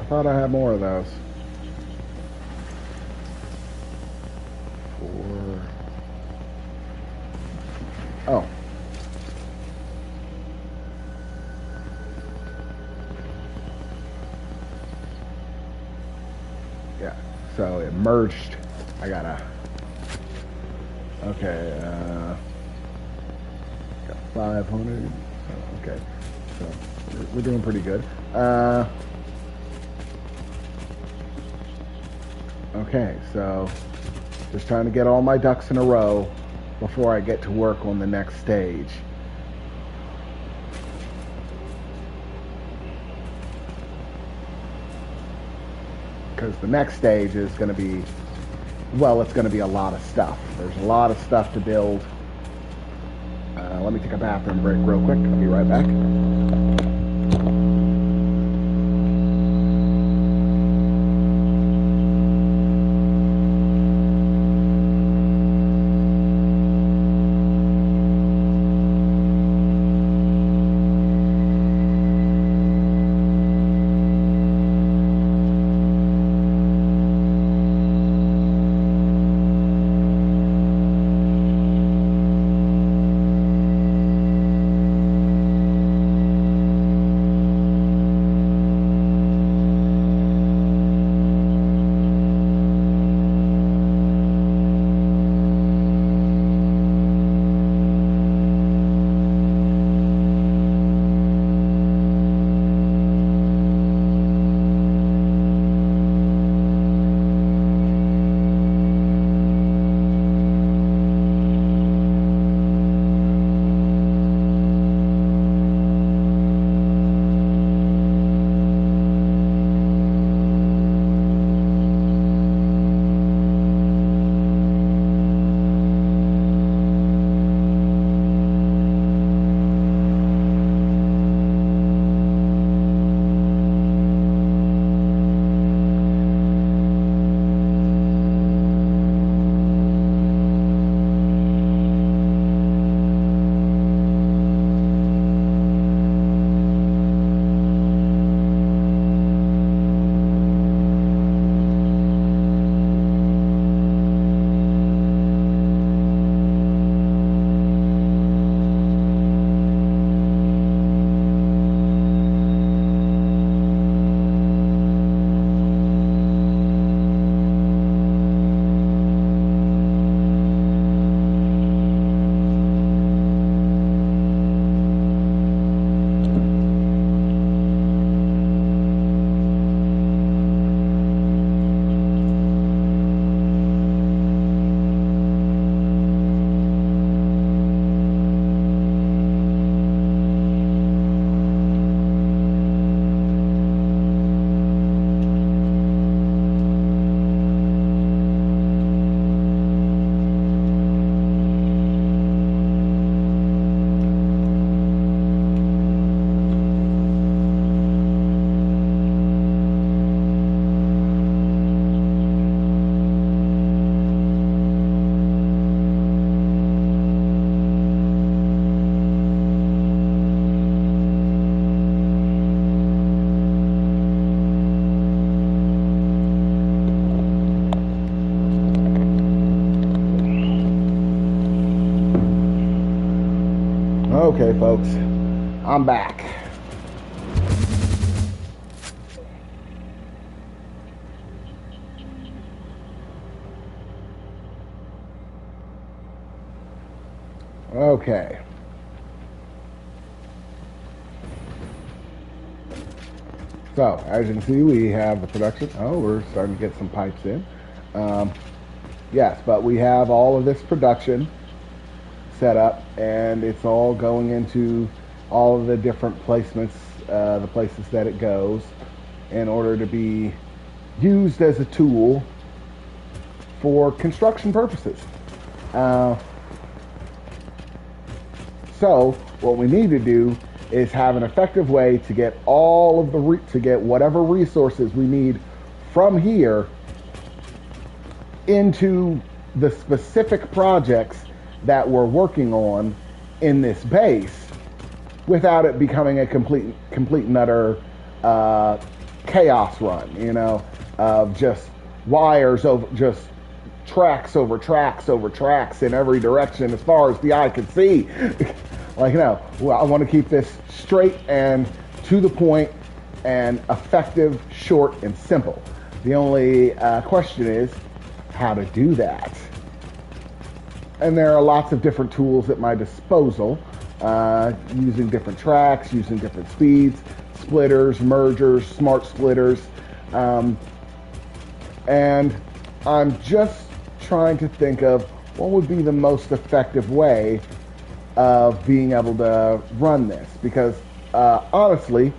S1: I thought I had more of those. 4. Oh. Yeah, so it merged. I gotta... Okay, got 500. Okay, so we're doing pretty good. Okay, so just trying to get all my ducks in a row before I get to work on the next stage. Because the next stage is going to be, well, it's going to be a lot of stuff. There's a lot of stuff to build. Let me take a bathroom break real quick. I'll be right back. Okay, folks, I'm back. Okay. So, as you can see, we have the production. Oh, we're starting to get some pipes in. Yes, but we have all of this production set up, and it's all going into all of the different placements, the places that it goes, in order to be used as a tool for construction purposes. So what we need to do is have an effective way to get all of the to get whatever resources we need from here into the specific projects that we're working on in this base, without it becoming a complete and utter chaos run, you know, of just wires over, just tracks over tracks over tracks in every direction as far as the eye can see. Like, no, well, I want to keep this straight and to the point and effective, short and simple. The only question is how to do that. And there are lots of different tools at my disposal, using different tracks, using different speeds, splitters, mergers, smart splitters, and I'm just trying to think of what would be the most effective way of being able to run this, because honestly,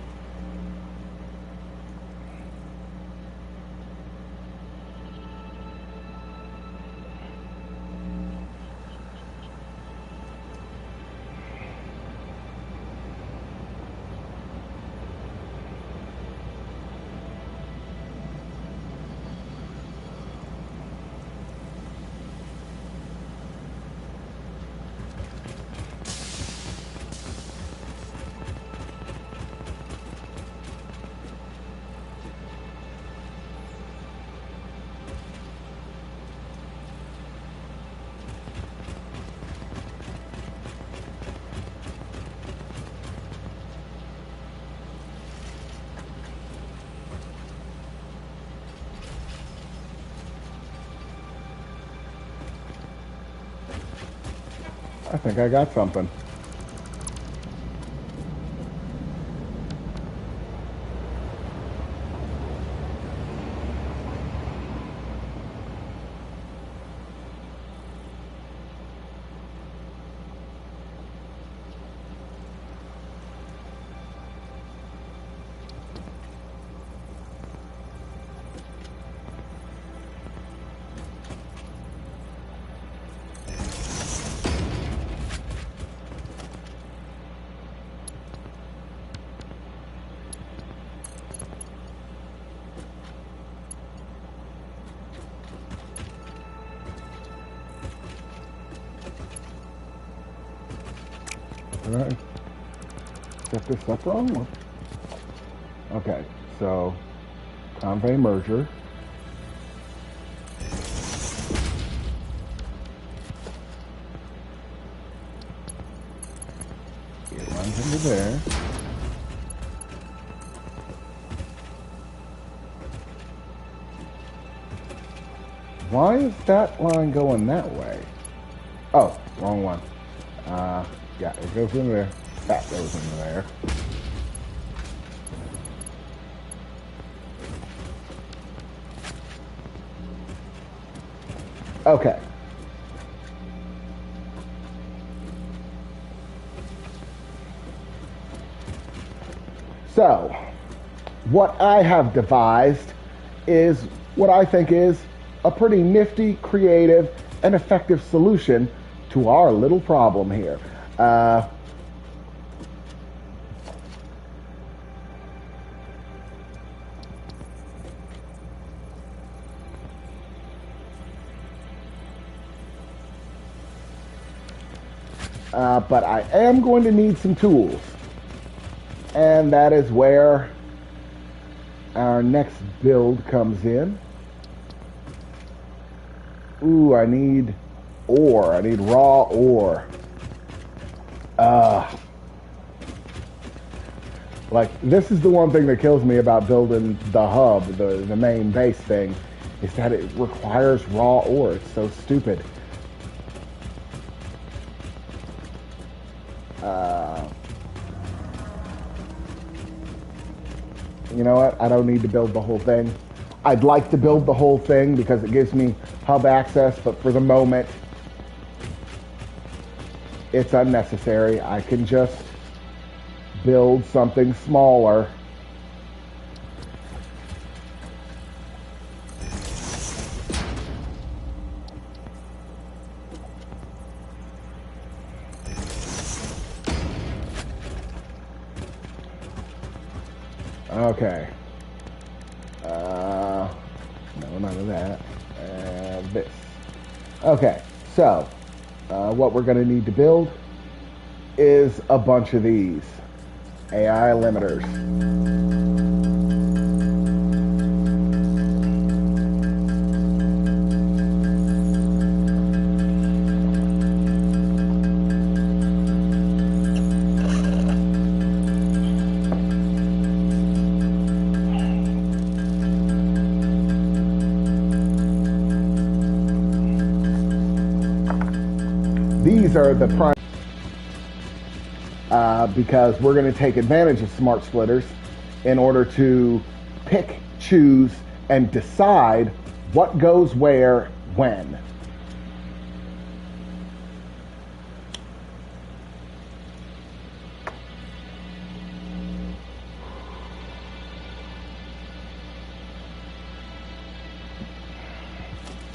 S1: I think I got something. Did I set this up wrong? Okay, so convey merger. It runs into there. Why is that line going that way? Oh, wrong one. Yeah, it goes in there. That goes in there. Okay. So, what I have devised is what I think is a pretty nifty, creative, and effective solution to our little problem here. But I am going to need some tools. And that is where our next build comes in. Ooh, I need ore. I need raw ore. Like, this is the one thing that kills me about building the hub, the main base thing, is that it requires raw ore. It's so stupid. You know what? I don't need to build the whole thing. I'd like to build the whole thing because it gives me hub access, but for the moment, it's unnecessary. I can just build something smaller. Okay. No, none of that. And this. Okay, so what we're going to need to build is a bunch of these AI limiters. These are the prime because we're going to take advantage of smart splitters in order to pick, choose, and decide what goes where, when.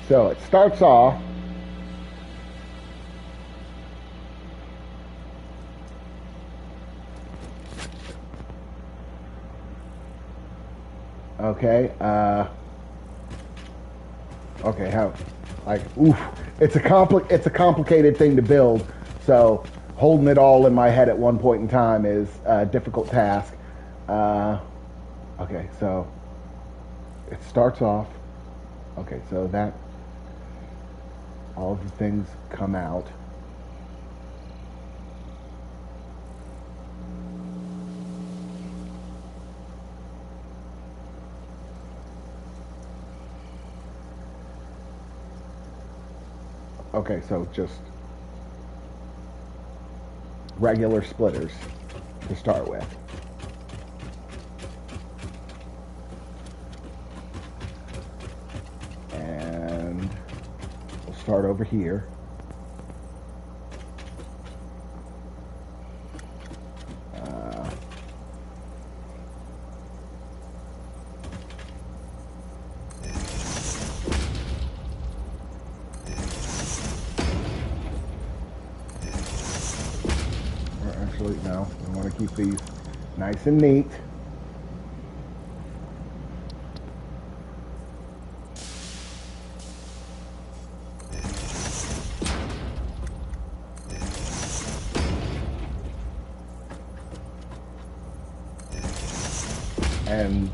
S1: So it starts off okay, okay, how, like, oof, it's a complicated thing to build, so holding it all in my head at one point in time is a difficult task. Okay, so it starts off, okay, so that, all of the things come out. Okay, so just regular splitters to start with. And we'll start over here. Actually, no, we want to keep these nice and neat. And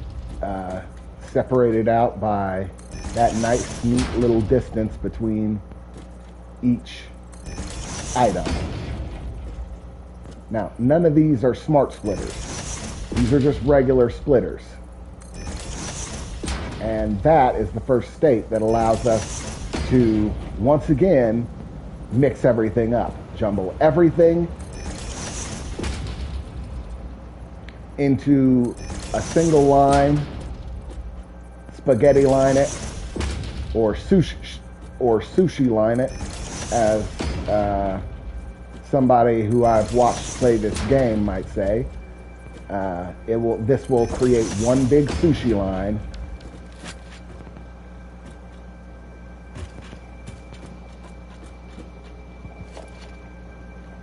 S1: separated out by that nice, neat little distance between each item. Now, none of these are smart splitters. These are just regular splitters. And that is the first state that allows us to, once again, mix everything up. Jumble everything into a single line, spaghetti line it, or sushi line it, as somebody who I've watched play this game might say. This will create one big sushi line.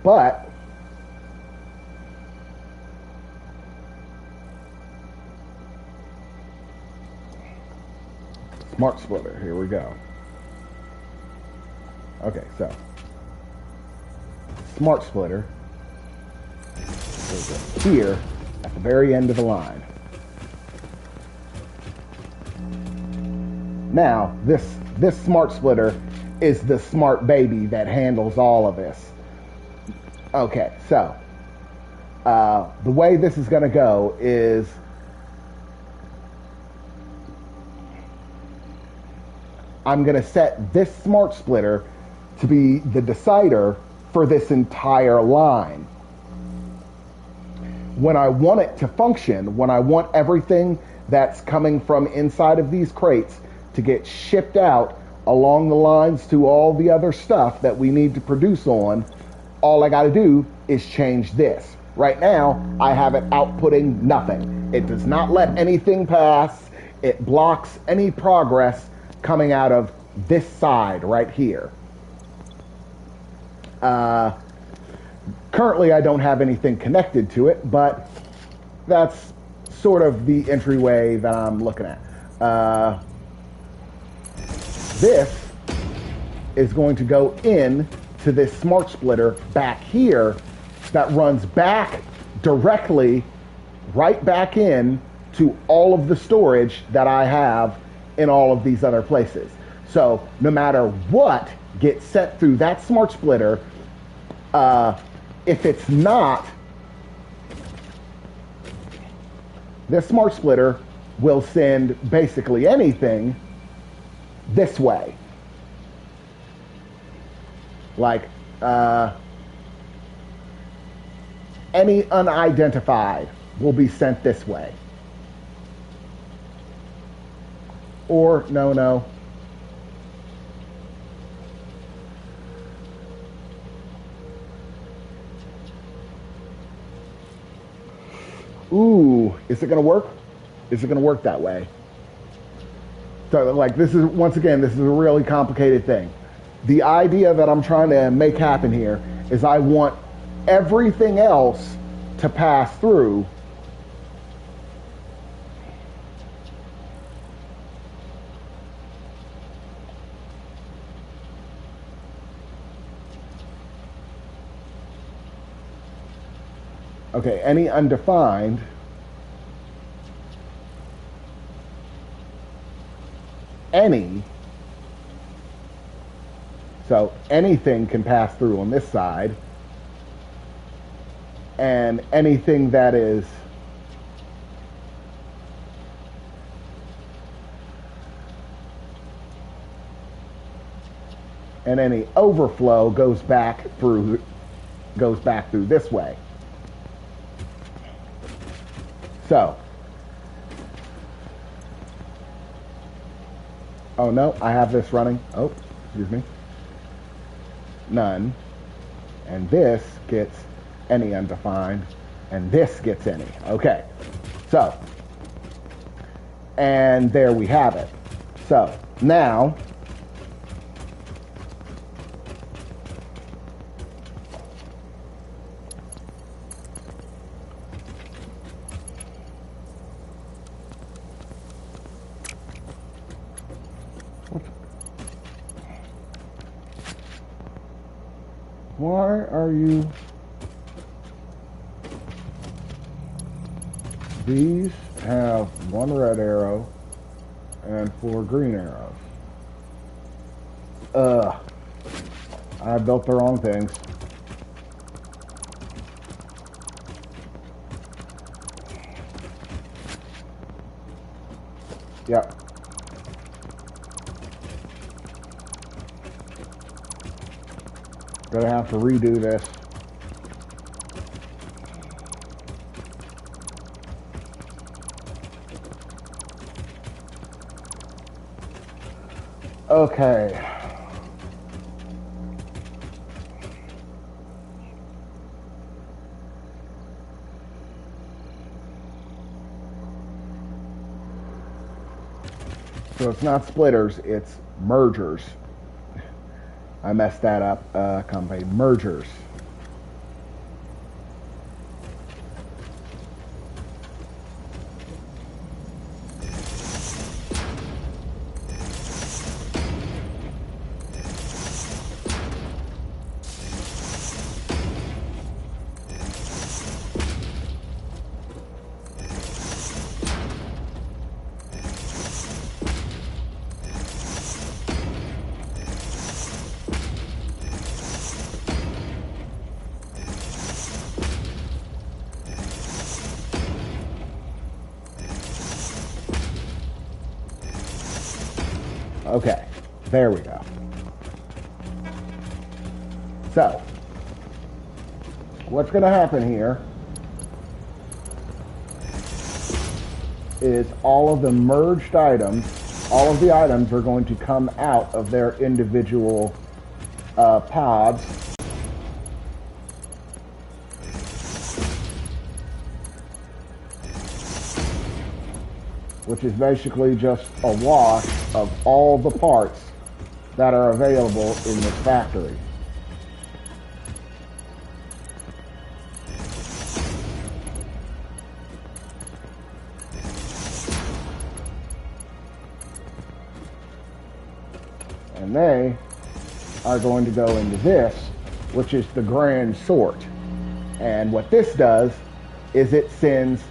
S1: But smart splitter, here we go. Okay, so smart splitter goes here at the very end of the line. Now, this smart splitter is the smart baby that handles all of this. Okay, so The way this is going to go is I'm going to set this smart splitter to be the decider for this entire line. When I want it to function, when I want everything that's coming from inside of these crates to get shipped out along the lines to all the other stuff that we need to produce on, all I got to do is change this. Right now, I have it outputting nothing. It does not let anything pass. It blocks any progress coming out of this side right here. Currently, I don't have anything connected to it, but that's sort of the entryway that I'm looking at. This is going to go in to this smart splitter back here that runs back directly right back in to all of the storage that I have in all of these other places. So no matter what gets sent through that smart splitter, if it's not, this smart splitter will send basically anything this way. Like any unidentified will be sent this way. Or no. Ooh, is it going to work? Is it going to work that way? So, like, this is, once again, this is a really complicated thing. The idea that I'm trying to make happen here is I want everything else to pass through. Okay, any undefined. Any. So anything can pass through on this side. And anything that is and any overflow goes back through this way. So, oh no, I have this running. Oh, excuse me. None. And this gets any undefined. And this gets any. Okay. So, and there we have it. So, now, why are you... These have one red arrow and 4 green arrows. I built the wrong things. Yep. Gonna have to redo this. Okay. So it's not splitters, it's mergers. I messed that up, company. Mergers. Okay, there we go. So, what's going to happen here is all of the merged items, all of the items are going to come out of their individual pods. Which is basically just a wash of all the parts that are available in this factory. And they are going to go into this, which is the grand sort. And what this does is it sends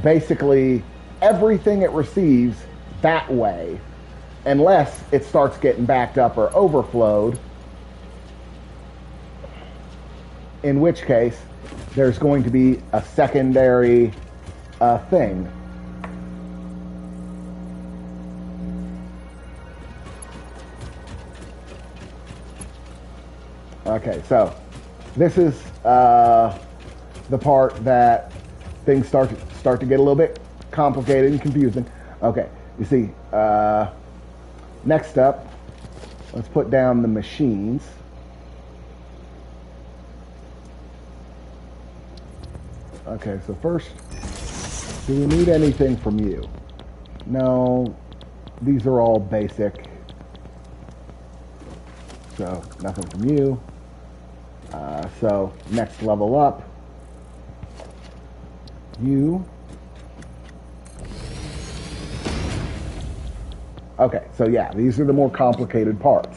S1: basically everything it receives that way, unless it starts getting backed up or overflowed, in which case there's going to be a secondary thing. Okay, so this is the part that things start to get a little bit complicated and confusing. Okay, you see, next up, let's put down the machines. Okay, so first, do we need anything from you? No, these are all basic. So, nothing from you. So, next level up, you. Okay, so yeah, these are the more complicated parts.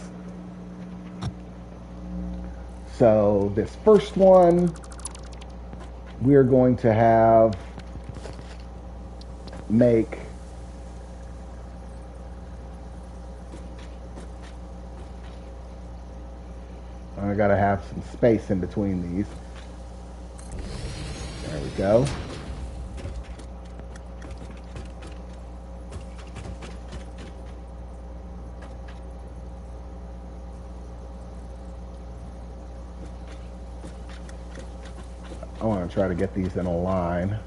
S1: So this first one, we're going to have make I gotta have some space in between these. There we go. I want to try to get these in a line.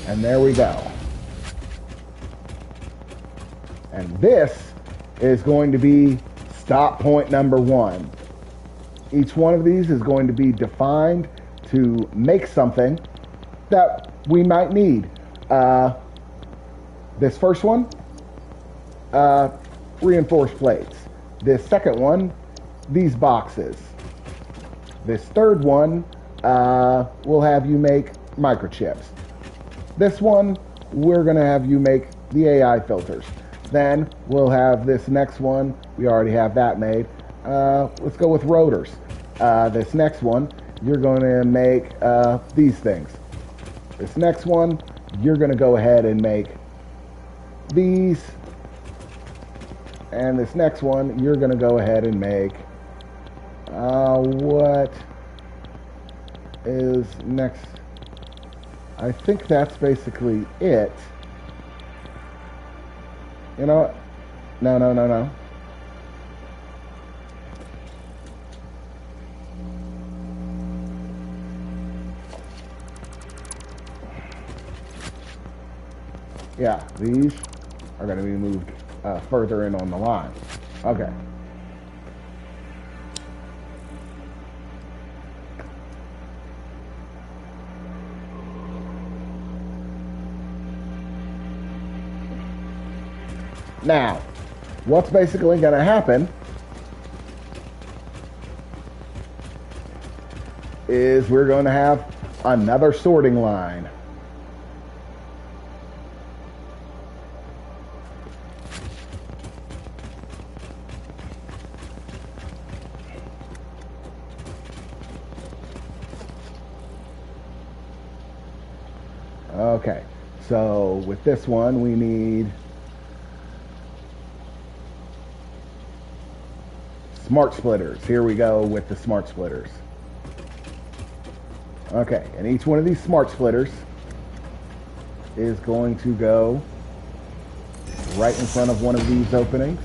S1: And there we go. And this is going to be stop point number 1. Each one of these is going to be defined to make something that we might need. This first one, reinforced plates. This second one, these boxes. This third one, will have you make microchips. This one, we're going to have you make the AI filters. Then we'll have this next one. We already have that made. Let's go with rotors. This next one, you're going to make these things. This next one, you're going to go ahead and make these. And this next one, you're going to go ahead and make what is next? I think that's basically it. You know what? No. Yeah, these are going to be moved further in on the line. Okay. Now, what's basically going to happen is we're going to have another sorting line. Okay, so with this one, we need smart splitters. Here we go with the smart splitters. Okay, and each one of these smart splitters is going to go right in front of one of these openings.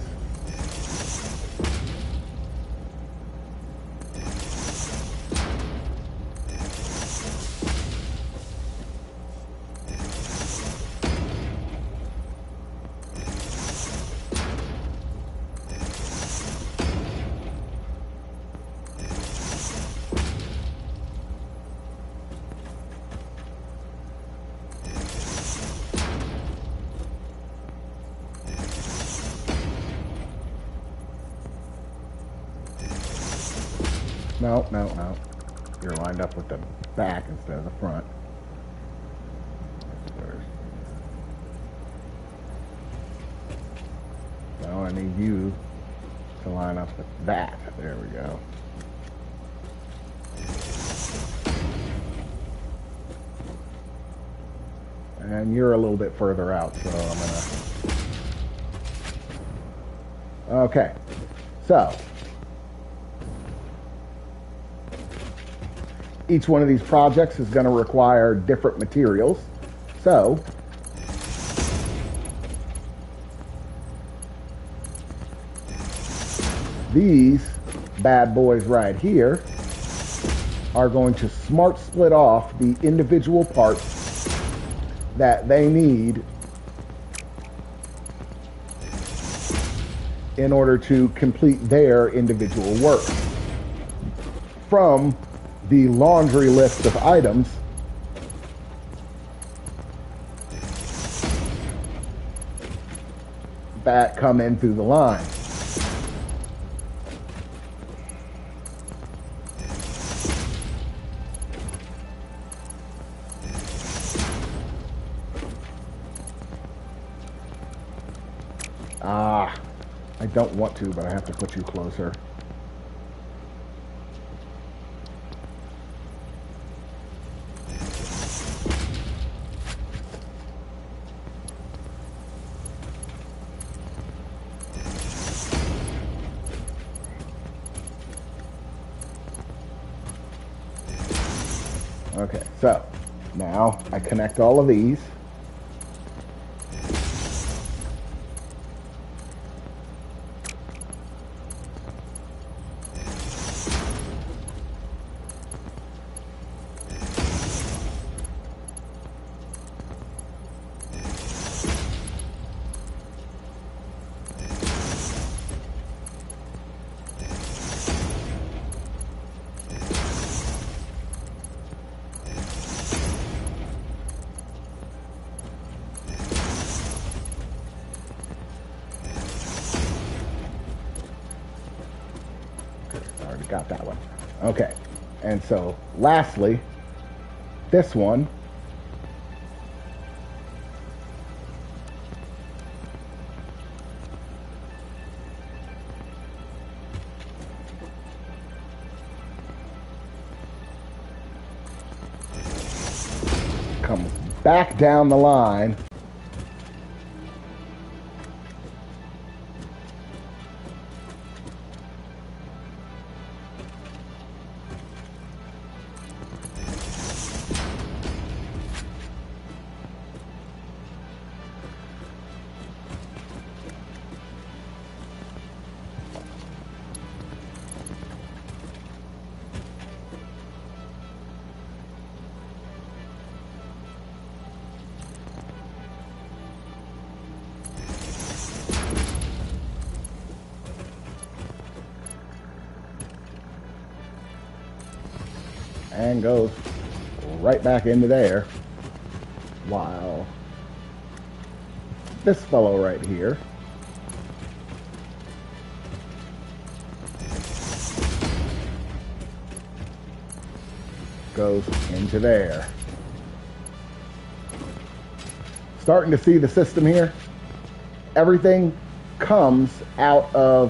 S1: No, no, no. You're lined up with the back instead of the front. So I need you to line up with that. There we go. And you're a little bit further out, so I'm gonna... Okay. So each one of these projects is going to require different materials. So these bad boys right here are going to smart split off the individual parts that they need in order to complete their individual work from the laundry list of items that come in through the line. I don't want to, but I have to put you closer. Okay, so now I connect all of these. Got that one. Okay, and so lastly, this one comes back down the line . And goes right back into there, while this fellow right here goes into there. Starting to see the system here? Everything comes out of